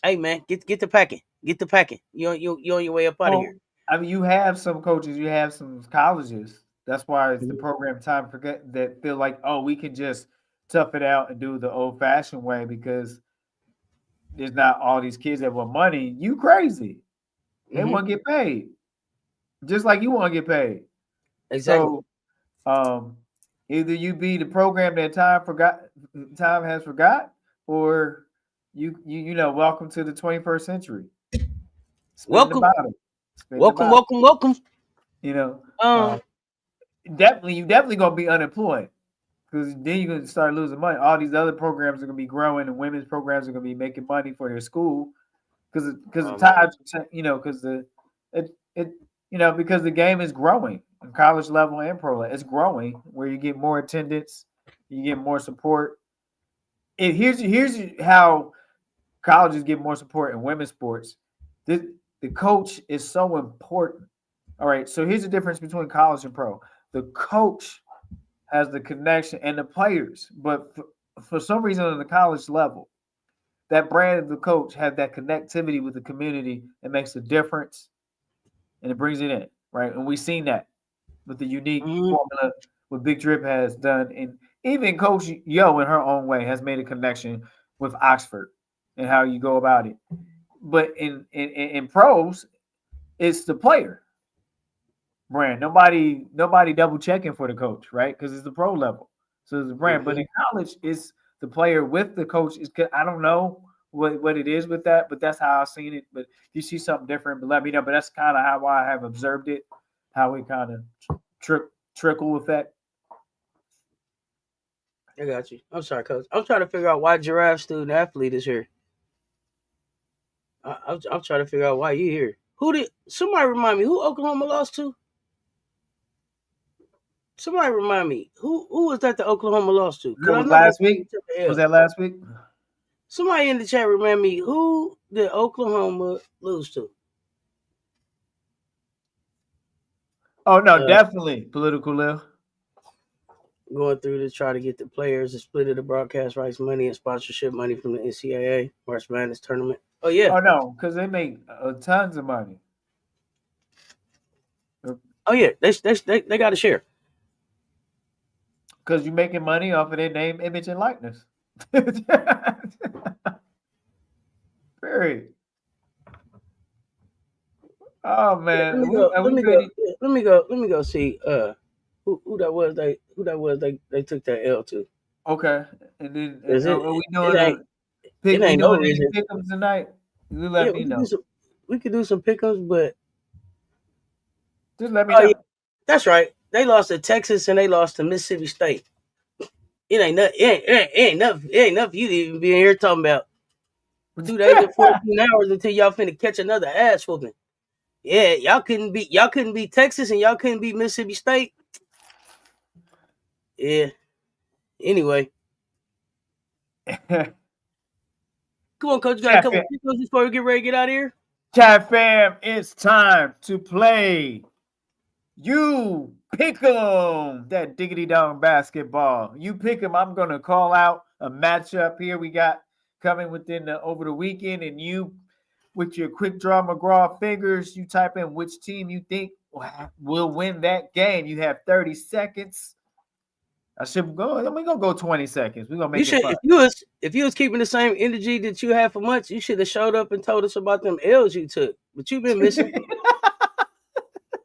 Speaker 1: hey man, get the packing. Get the packing. You on your way up out of here.
Speaker 2: I mean, you have some coaches, you have some colleges. That's why it's the program time forget that feel like, oh, we can just tough it out and do the old fashioned way because there's not all these kids that want money. You crazy. They want to get paid. Just like you want to get paid.
Speaker 1: Exactly.
Speaker 2: So either you be the program that time has forgot, or you welcome to the 21st century.
Speaker 1: Welcome.
Speaker 2: Definitely gonna be unemployed because then you're gonna start losing money. All these other programs are gonna be growing, and women's programs are gonna be making money for their school because the times, because the game is growing in college level and pro level. It's growing where you get more attendance, you get more support. And here's how colleges get more support in women's sports. The coach is so important. All right, so here's the difference between college and pro. The coach has the connection and the players, but for some reason on the college level, that brand of the coach has that connectivity with the community and makes a difference, and it brings it in, right? And we've seen that with the unique formula what Big Drip has done, and even Coach Yo in her own way has made a connection with Oxford and how you go about it. But in pros, it's the player brand. Nobody double checking for the coach, right? Because it's the pro level, so it's the brand. But in college, it's the player with the coach. I don't know what it is with that, but that's how I've seen it. But if you see something different, but let me know. But that's kind of how I have observed it, how we kind of trickle effect.
Speaker 1: I got you. I'm sorry, Coach. I'm trying to figure out why Giraffe Student Athlete is here. I'm trying to figure out why you here. Somebody remind me who Oklahoma lost to? Somebody remind me who was that the Oklahoma lost to?
Speaker 2: That was last week. Was that last week?
Speaker 1: Somebody in the chat remind me who did Oklahoma lose to?
Speaker 2: Oh no, definitely Political Lil.
Speaker 1: Going through to try to get the players to split of the broadcast rights money and sponsorship money from the NCAA March Madness tournament. Oh yeah.
Speaker 2: Oh no, because they make tons of money.
Speaker 1: Oh yeah, they got to share.
Speaker 2: Because you're making money off of their name, image, and likeness. Period. Oh man,
Speaker 1: let me go see who that was. They took that L to.
Speaker 2: Okay, and then
Speaker 1: are we doing
Speaker 2: pick'ems tonight? You let me know.
Speaker 1: We could do some pick'ems, but
Speaker 2: just let me know.
Speaker 1: Yeah, that's right. They lost to Texas and they lost to Mississippi State. It ain't enough for you to even be in here talking about 2 days and 14 hours until y'all finna catch another ass whooping. Yeah, y'all couldn't beat Texas and y'all couldn't beat Mississippi State. Yeah. Anyway. Come on, Coach. You got a couple of picks before we get ready to get out of here?
Speaker 2: Chat fam, it's time to play. You pick 'em. That diggity dong basketball. You pick 'em. I'm going to call out a matchup here we got coming within over the weekend. And you, with your quick draw McGraw fingers, you type in which team you think will win that game. You have 30 seconds. I should go. We're gonna go 20 seconds. We're gonna make it fun.
Speaker 1: If you was keeping the same energy that you had for months, you should have showed up and told us about them L's you took. But you've been missing.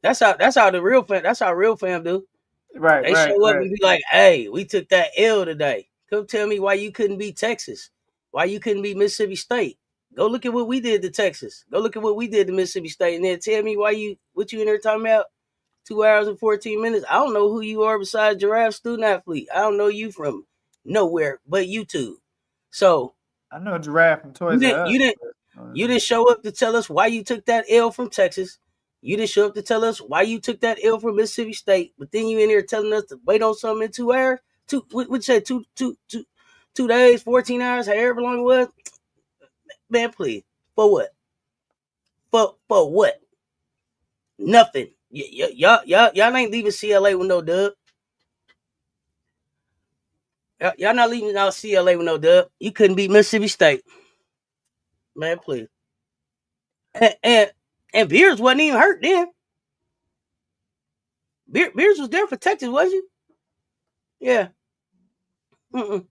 Speaker 1: That's how the real fam. That's how real fam do.
Speaker 2: Right.
Speaker 1: They show up and be like, "Hey, we took that L today. Come tell me why you couldn't beat Texas. Why you couldn't beat Mississippi State. Go look at what we did to Texas. Go look at what we did to Mississippi State, and then tell me what you in there talking about." 2 hours and 14 minutes. I don't know who you are besides Giraffe Student Athlete. I don't know you from nowhere but YouTube. So
Speaker 2: I know Giraffe from Toys R Us.
Speaker 1: You didn't show up to tell us why you took that L from Texas. You didn't show up to tell us why you took that L from Mississippi State. But then you in here telling us to wait on something in 2 hours. What'd you say? 2 days, 14 hours, however long it was. Man, please. For what? For what? Nothing. Y'all ain't leaving CLA with no dub. Y'all not leaving out CLA with no dub. You couldn't beat Mississippi State. Man, please. And Beers wasn't even hurt then. Beers was there for Texas, was you? Yeah. There's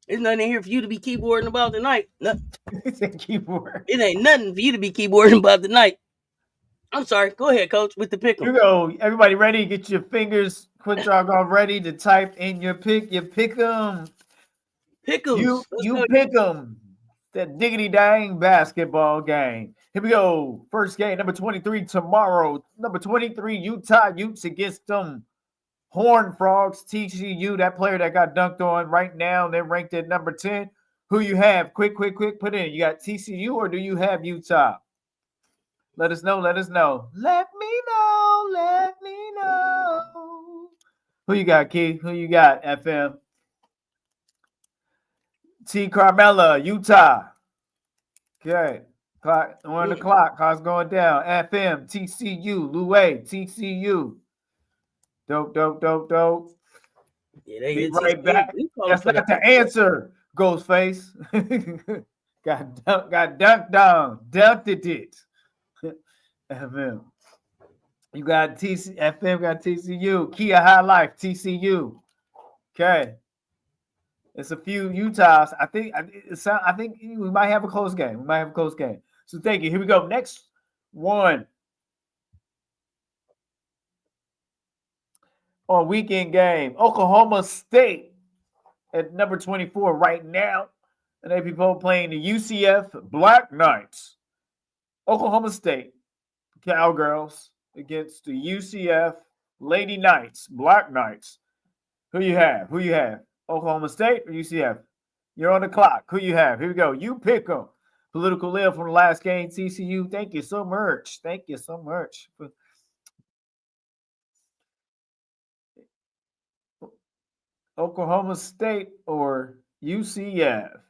Speaker 1: nothing in here for you to be keyboarding about tonight.
Speaker 2: Keyboard.
Speaker 1: It ain't nothing for you to be keyboarding about tonight. I'm sorry. Go ahead, Coach, with the pick 'em.
Speaker 2: You go. Everybody ready? Get your fingers, quick draw golf ready to type in your pick. You pick 'em.
Speaker 1: Pick 'em.
Speaker 2: You pick 'em. That diggity dang basketball game. Here we go. First game, number 23 tomorrow. Number 23, Utah Utes against them Horned Frogs, TCU. That player that got dunked on right now. They're ranked at number 10. Who you have? Quick, put in. You got TCU or do you have Utah? Let us know. Let me know. Who you got, Key? Who you got, FM? T. Carmela, Utah. Okay. Clock on the clock. Clock's going down. FM, TCU. Louis, TCU. Dope.
Speaker 1: Yeah, they
Speaker 2: Be right back. That's not the answer, Ghostface. got dunked down. Dunked it. FM. You got FM got TCU. Kia High Life, TCU. Okay. It's a few Utahs. I think we might have a close game. So thank you. Here we go. Next one. On weekend game. Oklahoma State at number 24 right now. And they be both playing the UCF Black Knights. Oklahoma State Cowgirls against the UCF Lady Knights, Black Knights. Who you have? Oklahoma State or UCF? You're on the clock. Who you have? Here we go. You pick them. Political Live from the last game, TCU. Thank you so much. Oklahoma State or UCF?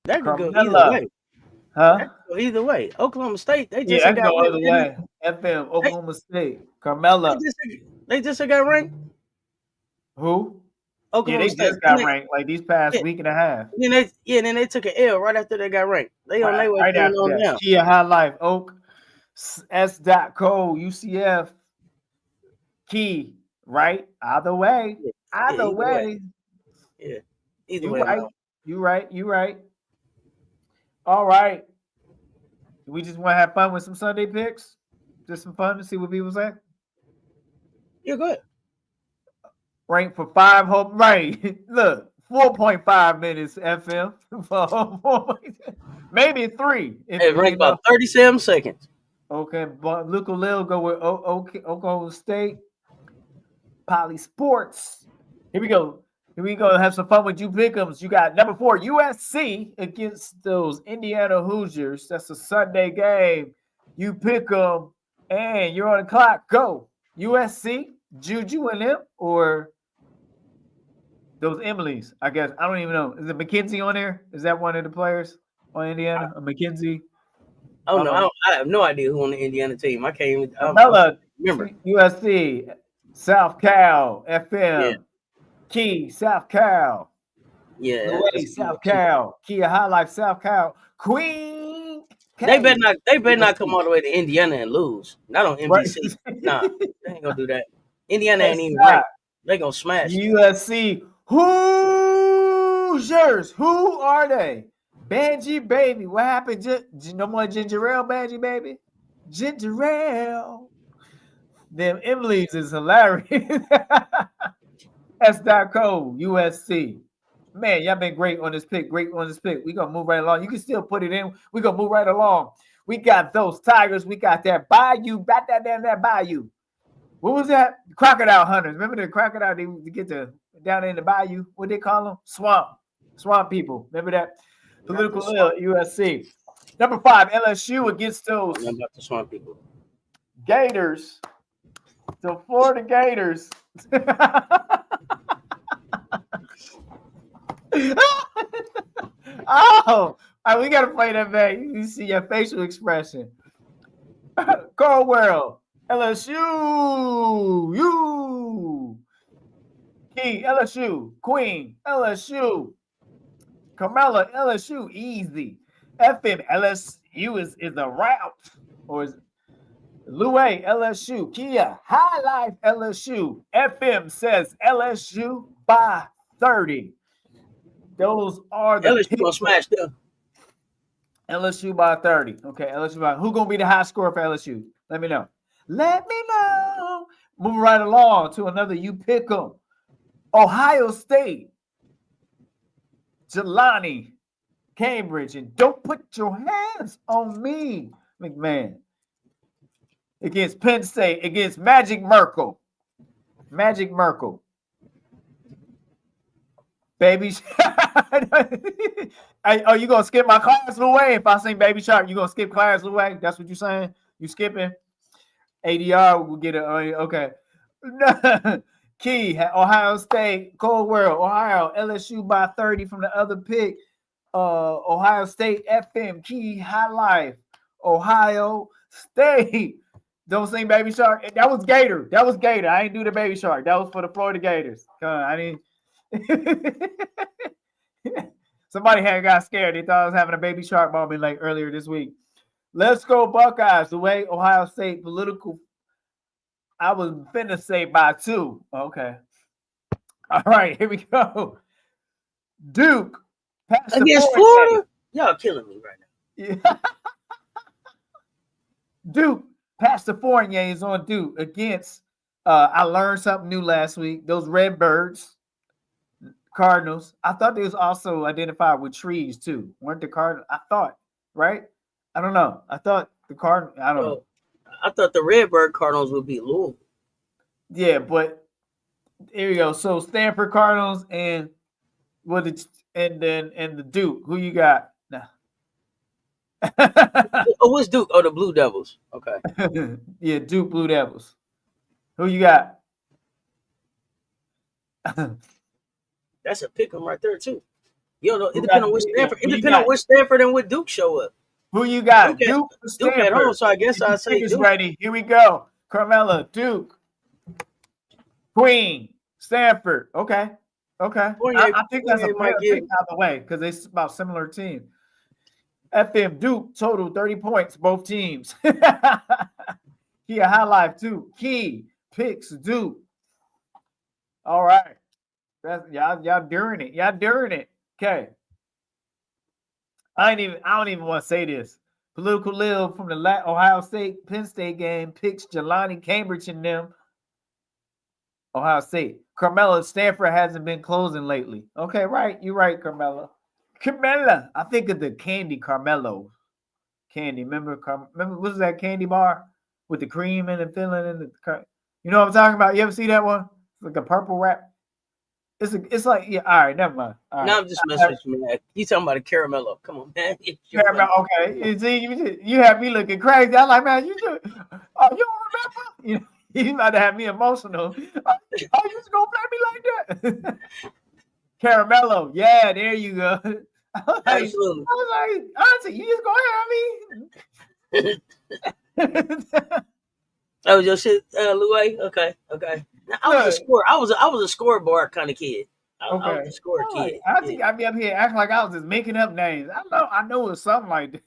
Speaker 1: That could go either way.
Speaker 2: Huh?
Speaker 1: Either way. Oklahoma State, they just
Speaker 2: got go either way. FM, Oklahoma State. Carmela.
Speaker 1: They just got ranked.
Speaker 2: Who?
Speaker 1: Oklahoma
Speaker 2: they
Speaker 1: State.
Speaker 2: just got ranked like these past week and a half.
Speaker 1: Then they took an L right after they got ranked. They on their way
Speaker 2: right after that. Now. Kia High Life, Oak, S.Co, UCF, Key, right? Either way. Either way.
Speaker 1: Yeah. Either way.
Speaker 2: You right. All right. We just want to have fun with some Sunday picks? Just some fun to see what people say?
Speaker 1: Yeah, go ahead.
Speaker 2: Ranked for 5 home. Right. Look, 4.5 minutes, FM. Maybe 3.
Speaker 1: It ranked about 37 seconds.
Speaker 2: Okay, but Luke O'Leary go with Oklahoma State. Poly Sports. Here we go. Have some fun with you pick'ems. You got number 4 USC against those Indiana Hoosiers. That's a Sunday game. You pick them, and you're on the clock. Go. USC, Juju and them, or those Emily's, I guess. I don't even know. Is it McKenzie on there? Is that one of the players on Indiana? A McKenzie?
Speaker 1: Oh no, I have no idea who on the Indiana team. I can't even
Speaker 2: remember. USC, South Cal, FM,
Speaker 1: Yeah.
Speaker 2: Key, South Cal.
Speaker 1: Yeah.
Speaker 2: South Cal, Kia High Life, South Cal, Queen.
Speaker 1: They better not come all the way to Indiana and lose. Not on NBC. Right. Nah, they ain't gonna do that. Indiana ain't even ranked. They gonna smash
Speaker 2: USC. Hoosiers. Who are they? Banji baby. What happened? No more ginger ale, Banji baby. Ginger ale. Them Emily's is hilarious. S.co USC. Man, y'all been great on this pick. Great on this pick. We gonna move right along. You can still put it in. We gonna move right along. We got those Tigers. We got that Bayou. Got that Bayou. What was that? Crocodile hunters. Remember the crocodile? They get down in the bayou. What they call them? Swamp people. Remember that? Political ill USC. Number 5, LSU against those
Speaker 1: about the swamp people.
Speaker 2: Gators. The Florida Gators. Oh, we gotta play that back. You see your facial expression. Carl World. LSU, Key, LSU, Queen, LSU, Carmella, LSU, easy. FM, LSU is the route, or is Louis, LSU, Kia, High Life, LSU. FM says LSU by 30. Those are the
Speaker 1: LSU gonna smash them.
Speaker 2: LSU by 30. Okay, LSU by who gonna be the high scorer for LSU? Let me know. Let me know. Moving right along to another you pick 'em. Ohio State. Jelani, Cambridge, and don't put your hands on me, McMahon. Against Penn State, against Magic Merkel. Magic Merkel. Baby are you gonna skip my class away? If I sing Baby Shark, you gonna skip class away? That's what you're saying? You skipping? ADR will get it. Okay. Key, Ohio State, Cold World, Ohio, LSU by 30 from the other pick. Ohio State, FM, Key, High Life, Ohio State. Don't sing Baby Shark. That was Gator. I didn't do the Baby Shark. That was for the Florida Gators. Come on, I didn't. Somebody had got scared. They thought I was having a Baby Shark moment like earlier this week. Let's go Buckeyes. The way Ohio State political, I was finna say by 2. Okay. All right, here we go. Duke.
Speaker 1: Against Florida? Y'all killing me right now.
Speaker 2: Yeah. Duke. Pastor Fournier is on Duke against, I learned something new last week. Those Redbirds. Cardinals. I thought they was also identified with trees too. Weren't the Cardinals? I thought, right? I don't know. I thought the Cardinals. I don't know.
Speaker 1: I thought the Redbird Cardinals would be Louisville.
Speaker 2: Yeah, but here you go. So Stanford Cardinals and the Duke. Who you got? Nah.
Speaker 1: What's Duke? Oh, the Blue Devils. Okay.
Speaker 2: Yeah, Duke Blue Devils. Who you got?
Speaker 1: That's a pick 'em right there too. You know, it depends on which Stanford. It depends on which Stanford and what Duke show up.
Speaker 2: Who you got?
Speaker 1: Duke at home. So I guess I say
Speaker 2: Duke is ready. Here we go. Carmella, Duke, Queen, Stanford. Okay. I think that's a fair pick out the way because it's about similar team. FM Duke total 30 points, both teams. Kia High Life too. Key picks Duke. All right. That's y'all during it. Okay. I don't even want to say this. Political Lil from the Ohio State Penn State game picks Jelani, Cambridge, and them. Ohio State. Carmella, Stanford hasn't been closing lately. Okay, right. You're right, Carmella. I think of the candy Carmelo. Candy. Remember what was that candy bar with the cream and the filling and the you know what I'm talking about? You ever see that one? It's like a purple wrap. It's like yeah. All right, never mind. All
Speaker 1: No,
Speaker 2: right.
Speaker 1: I'm just messing with you, man. You talking about a caramello? Come on, man.
Speaker 2: Paramount, okay. You see, you have me looking crazy. I'm like, man, you don't remember? You about to have me emotional. Oh, you just gonna play me like that? Caramello, yeah, there you go.
Speaker 1: Absolutely.
Speaker 2: I was like, auntie, you just gonna have me?
Speaker 1: That was your shit, Louis? Okay. Now, I was a score. I was a scoreboard kind of kid. I was a score kid.
Speaker 2: I think I'd be up here acting like I was just making up names. I know it's something like that.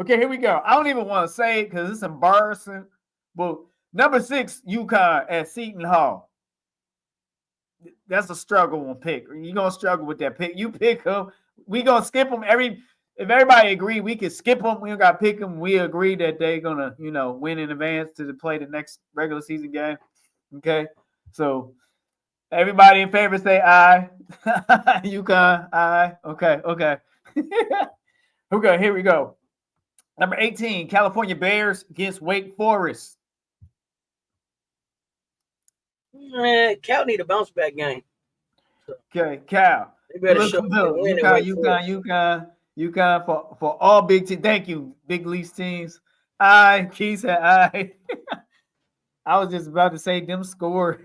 Speaker 2: Okay, here we go. I don't even want to say it because it's embarrassing. But number 6, UConn at Seton Hall. That's a struggle one pick. You're gonna struggle with that pick. You pick them. We gonna skip them. If everybody agree, we can skip them. We don't gotta pick them. We agree that they're gonna, win in advance to play the next regular season game. Okay, so everybody in favor say aye. UConn, aye. Okay. Okay, here we go. Number 18, California Bears against Wake Forest.
Speaker 1: Cal need a bounce back game.
Speaker 2: Okay, Cal.
Speaker 1: They better show
Speaker 2: UConn for all big teams. Thank you, big league teams. Keith said aye. I was just about to say them score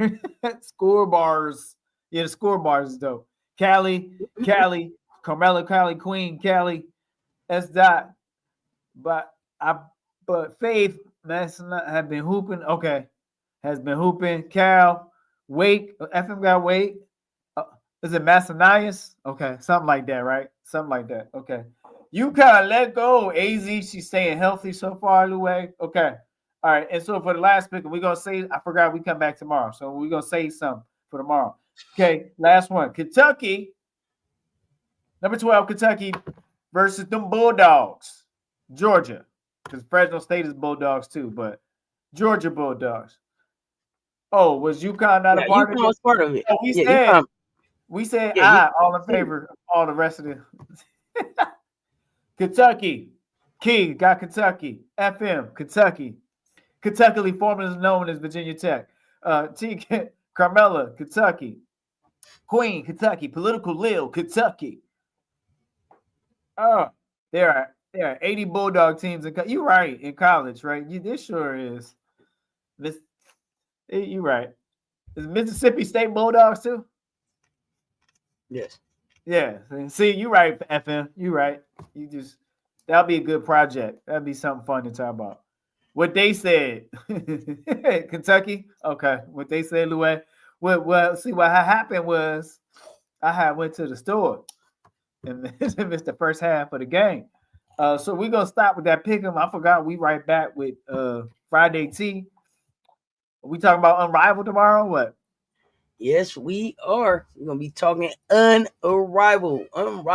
Speaker 2: bars. Yeah, the score bars is dope. Cali, Carmelo, Cali, Queen, Cali, S. Dot. But Faith have been hooping. Okay, has been hooping. Cal, Wake, FM got Wake. Is it Massanias? Okay, something like that, right? Something like that. Okay. UConn, let go. AZ, she's staying healthy so far, Louis. Okay. All right. And so for the last pick, we're going to say, I forgot we come back tomorrow. So we're going to say something for tomorrow. Okay. Last one. Kentucky. Number 12, Kentucky versus them Bulldogs. Georgia. Because Fresno State is Bulldogs too, but Georgia Bulldogs. Oh, was UConn not a part of it?
Speaker 1: Was part of it.
Speaker 2: Oh, we said all in favor of all the rest of the Kentucky. Key got Kentucky. FM, Kentucky. Kentucky, formerly known as Virginia Tech. T. Carmela, Kentucky. Queen, Kentucky. Political Lil, Kentucky. Oh, there are 80 Bulldog teams. You're right, in college, right? This sure is. You're right. Is Mississippi State Bulldogs too?
Speaker 1: Yes.
Speaker 2: Yeah. See, you're right, FM. You're right. That'll be a good project. That'll be something fun to talk about. What they said, Kentucky. Okay. What they said, Louis. Well, see what happened was I went to the store and missed the first half of the game. So we're gonna stop with that pick'em. I forgot we right back with Friday Tea. Are we talking about Unrivaled tomorrow? What?
Speaker 1: Yes, we are. We're gonna be talking Unrivaled.
Speaker 2: Thank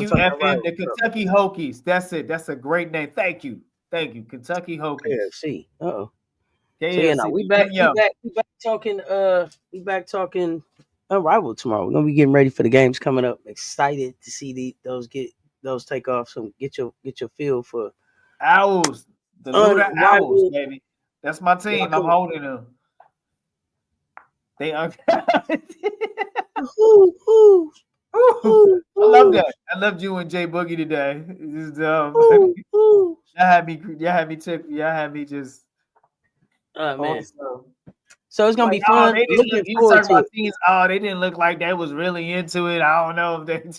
Speaker 2: you, FM. The Kentucky Hokies. That's it. That's a great name. Thank you, Kentucky Hokies.
Speaker 1: KFC.
Speaker 2: Okay,
Speaker 1: so yeah, we back talking. We back talking Unrivaled tomorrow. We're gonna be getting ready for the games coming up. Excited to see those take off. So get your feel for
Speaker 2: Owls. The Luna Owls, baby. That's my team. I'm holding them. They are. I love that. I loved you and Jay Boogie today. Just, y'all had me just.
Speaker 1: Oh man. So it's gonna be fun.
Speaker 2: They didn't look like they was really into it. I don't know if they.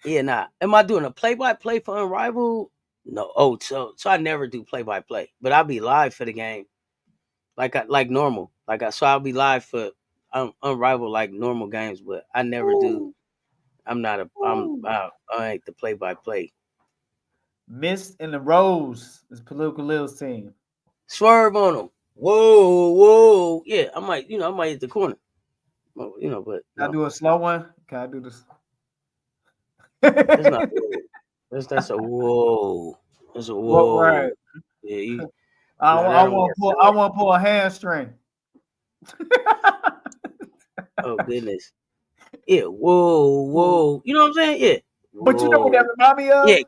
Speaker 1: Yeah, nah. Am I doing a play-by-play for Unrivaled? No. Oh, so I never do play-by-play, but I'll be live for the game, like normal. So I'll be live for Unrivaled like normal games, but I never do. I ain't the play-by-play.
Speaker 2: Mist and the Rose is Political Lil's team.
Speaker 1: Swerve on them. Whoa. Yeah, I might hit the corner. Well, but
Speaker 2: can I do a slow one? Can I do this?
Speaker 1: That's not that's a whoa. That's a whoa.
Speaker 2: Right.
Speaker 1: Yeah,
Speaker 2: I want to pull a hamstring.
Speaker 1: Oh goodness. Yeah, whoa. You know what I'm saying? Yeah.
Speaker 2: But you know what that remind me of?
Speaker 1: Yeah,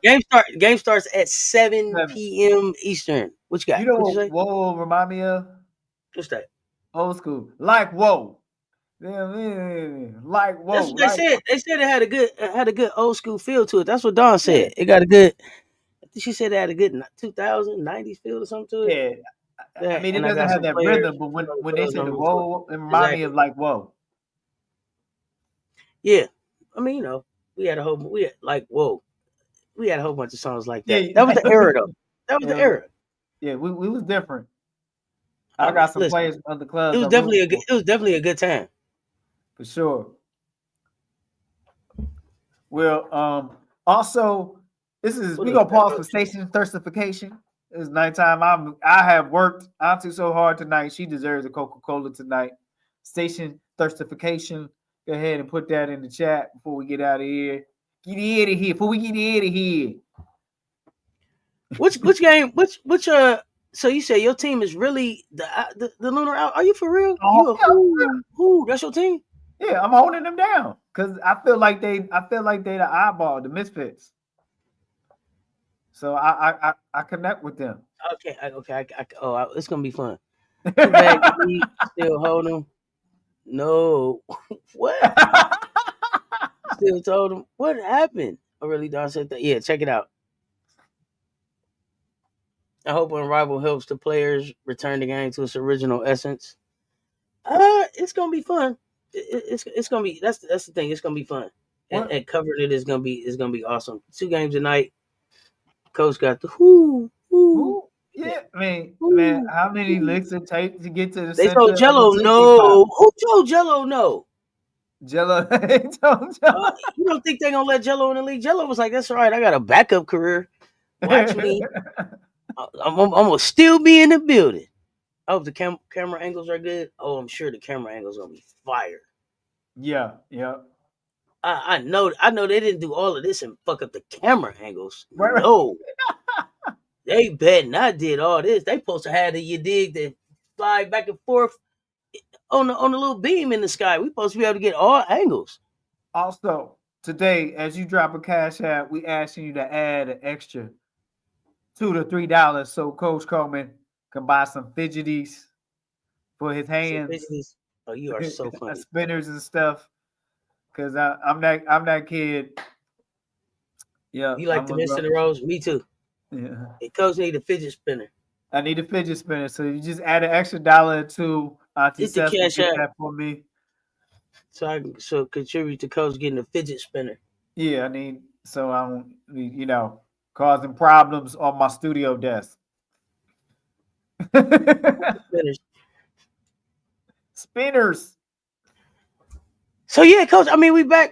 Speaker 1: game starts at 7 p.m. Eastern. What you got?
Speaker 2: You know what remind me of?
Speaker 1: What's that?
Speaker 2: Old school. Like whoa. Like whoa.
Speaker 1: That's what they
Speaker 2: Like
Speaker 1: said. They said it had a good old school feel to it. That's what Dawn
Speaker 2: yeah.
Speaker 1: said. It got a good. I think she said it had a good 2090s feel or something to it.
Speaker 2: Yeah. I
Speaker 1: That
Speaker 2: mean, it
Speaker 1: and I
Speaker 2: doesn't
Speaker 1: got
Speaker 2: have
Speaker 1: some
Speaker 2: that
Speaker 1: players.
Speaker 2: rhythm, but
Speaker 1: Some other
Speaker 2: when they
Speaker 1: players
Speaker 2: say
Speaker 1: on
Speaker 2: the
Speaker 1: the floor.
Speaker 2: whoa, it remind me
Speaker 1: Exactly.
Speaker 2: of like whoa.
Speaker 1: Yeah. I mean, we had a whole we had like whoa. We had a whole bunch of songs like that.
Speaker 2: Yeah.
Speaker 1: That was the era though. That was the
Speaker 2: Yeah,
Speaker 1: era.
Speaker 2: we was different.
Speaker 1: I
Speaker 2: I
Speaker 1: mean,
Speaker 2: got some
Speaker 1: listen,
Speaker 2: players on the clubs I root for
Speaker 1: it was definitely a good time.
Speaker 2: sure. Well, also
Speaker 1: What
Speaker 2: we
Speaker 1: else
Speaker 2: gonna
Speaker 1: we got,
Speaker 2: pause for
Speaker 1: coach?
Speaker 2: station thirstification. It's nighttime. I have worked Auntie so hard tonight. She deserves a Coca-Cola tonight. Station thirstification. Go ahead and put that in the chat before we get out of here. Get out of here before we get out of here.
Speaker 1: Which game? Which So you say your team is really the Lunar Out? Are you for real?
Speaker 2: Oh,
Speaker 1: You a who? That's your team?
Speaker 2: yeah, I'm holding them down because I feel like they the eyeball, the misfits. So I connect with them.
Speaker 1: Okay, it's gonna be fun. Too bad you still hold them. No, what? Still told him what happened. I really don't said that. Yeah, check it out. I hope Unrival helps the players return the game to its original essence. It's gonna be fun. It's gonna be that's the thing. It's gonna be fun, and covering it is gonna be awesome. 2 games tonight. Coach got the whoo.
Speaker 2: Who? Yeah, I mean, man,
Speaker 1: Whoo,
Speaker 2: how many
Speaker 1: whoo.
Speaker 2: licks it take to get to the
Speaker 1: They
Speaker 2: center
Speaker 1: told
Speaker 2: of the
Speaker 1: Jello
Speaker 2: Tootsie Pop?
Speaker 1: no. Who told Jello no?
Speaker 2: Jello, don't Jello.
Speaker 1: You don't think they're gonna let Jello in the league? Jello was like, "That's all right. I got a backup career. Watch me. I'm gonna still be in the building." I hope the camera angles are good. Oh, I'm sure the camera angles gonna be fire.
Speaker 2: yeah.
Speaker 1: I know they didn't do all of this and fuck up the camera angles.
Speaker 2: Right.
Speaker 1: No, they bet not did all this. They supposed to have you dig that fly back and forth on the little beam in the sky. We supposed to be able to get all angles.
Speaker 2: Also, today, as you drop a cash app, we asking you to add an extra $2 to $3 so Coach Coleman can buy some fidgeties for his hands,
Speaker 1: Oh, you are so funny.
Speaker 2: spinners and stuff. Cause I'm that kid. Yeah,
Speaker 1: You like the Mist in the Rose? Me too.
Speaker 2: Yeah.
Speaker 1: Hey, Coach need a fidget spinner.
Speaker 2: I need a fidget spinner, so you just add an extra $1 or $2. Auntie
Speaker 1: Hit the
Speaker 2: Seth will
Speaker 1: cash
Speaker 2: get
Speaker 1: app
Speaker 2: that for me.
Speaker 1: so I can contribute to Coach getting a fidget spinner.
Speaker 2: Yeah, I need so I don't causing problems on my studio desk. Spinners.
Speaker 1: So yeah, Coach. I mean, we back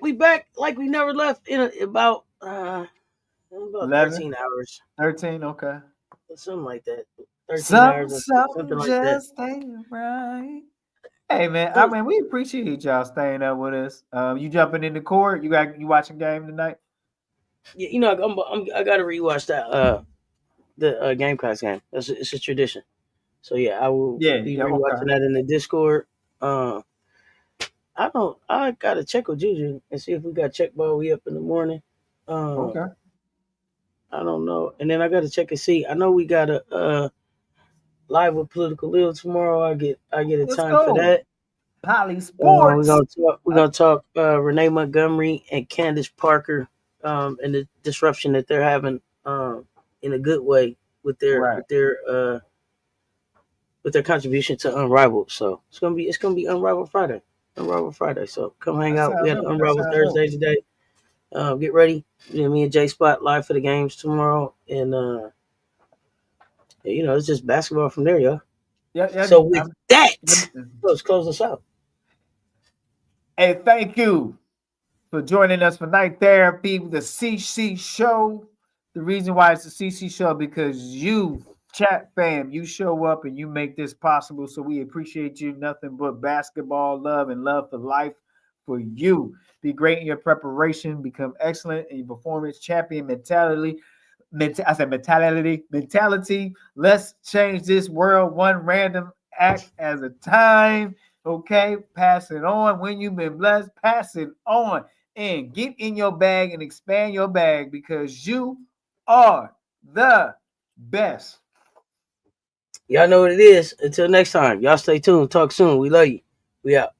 Speaker 1: like we never left in about 13 hours.
Speaker 2: 13, okay.
Speaker 1: Something like that. 13 hours. Something like that.
Speaker 2: Staying right. Hey man, I mean we appreciate y'all staying up with us. You jumping in the court? You watching game tonight?
Speaker 1: Yeah, I gotta rewatch that the Gamecocks game. It's a tradition. So yeah, I will be rewatching that in the Discord. I gotta check with Juju and see if we got check ball. We up in the morning.
Speaker 2: Okay.
Speaker 1: I don't know, and then I gotta check and see. I know we got a live with Political Lil tomorrow. I get a time for that.
Speaker 2: Poly Sports.
Speaker 1: We're gonna talk Renee Montgomery and Candace Parker and the disruption that they're having in a good way with their contribution to Unrivaled. So it's gonna be Unrivaled Friday. So come hang out. We got Unrivaled Thursday today. Get ready. Me and Jay Spot live for the games tomorrow, and it's just basketball from there, y'all.
Speaker 2: Yeah.
Speaker 1: So with that, let's close us out.
Speaker 2: Hey, thank you for joining us for Night Therapy, the CC Show. The reason why it's the CC Show because you, chat fam, you show up and you make this possible. So we appreciate you. Nothing but basketball love and love for life for you. Be great in your preparation. Become excellent in your performance. Champion mentality. Mentality. Let's change this world one random act at a time. Okay, pass it on. When you've been blessed, pass it on and get in your bag and expand your bag because you are the best.
Speaker 1: Y'all know what it is. Until next time, y'all stay tuned. Talk soon. We love you. We out.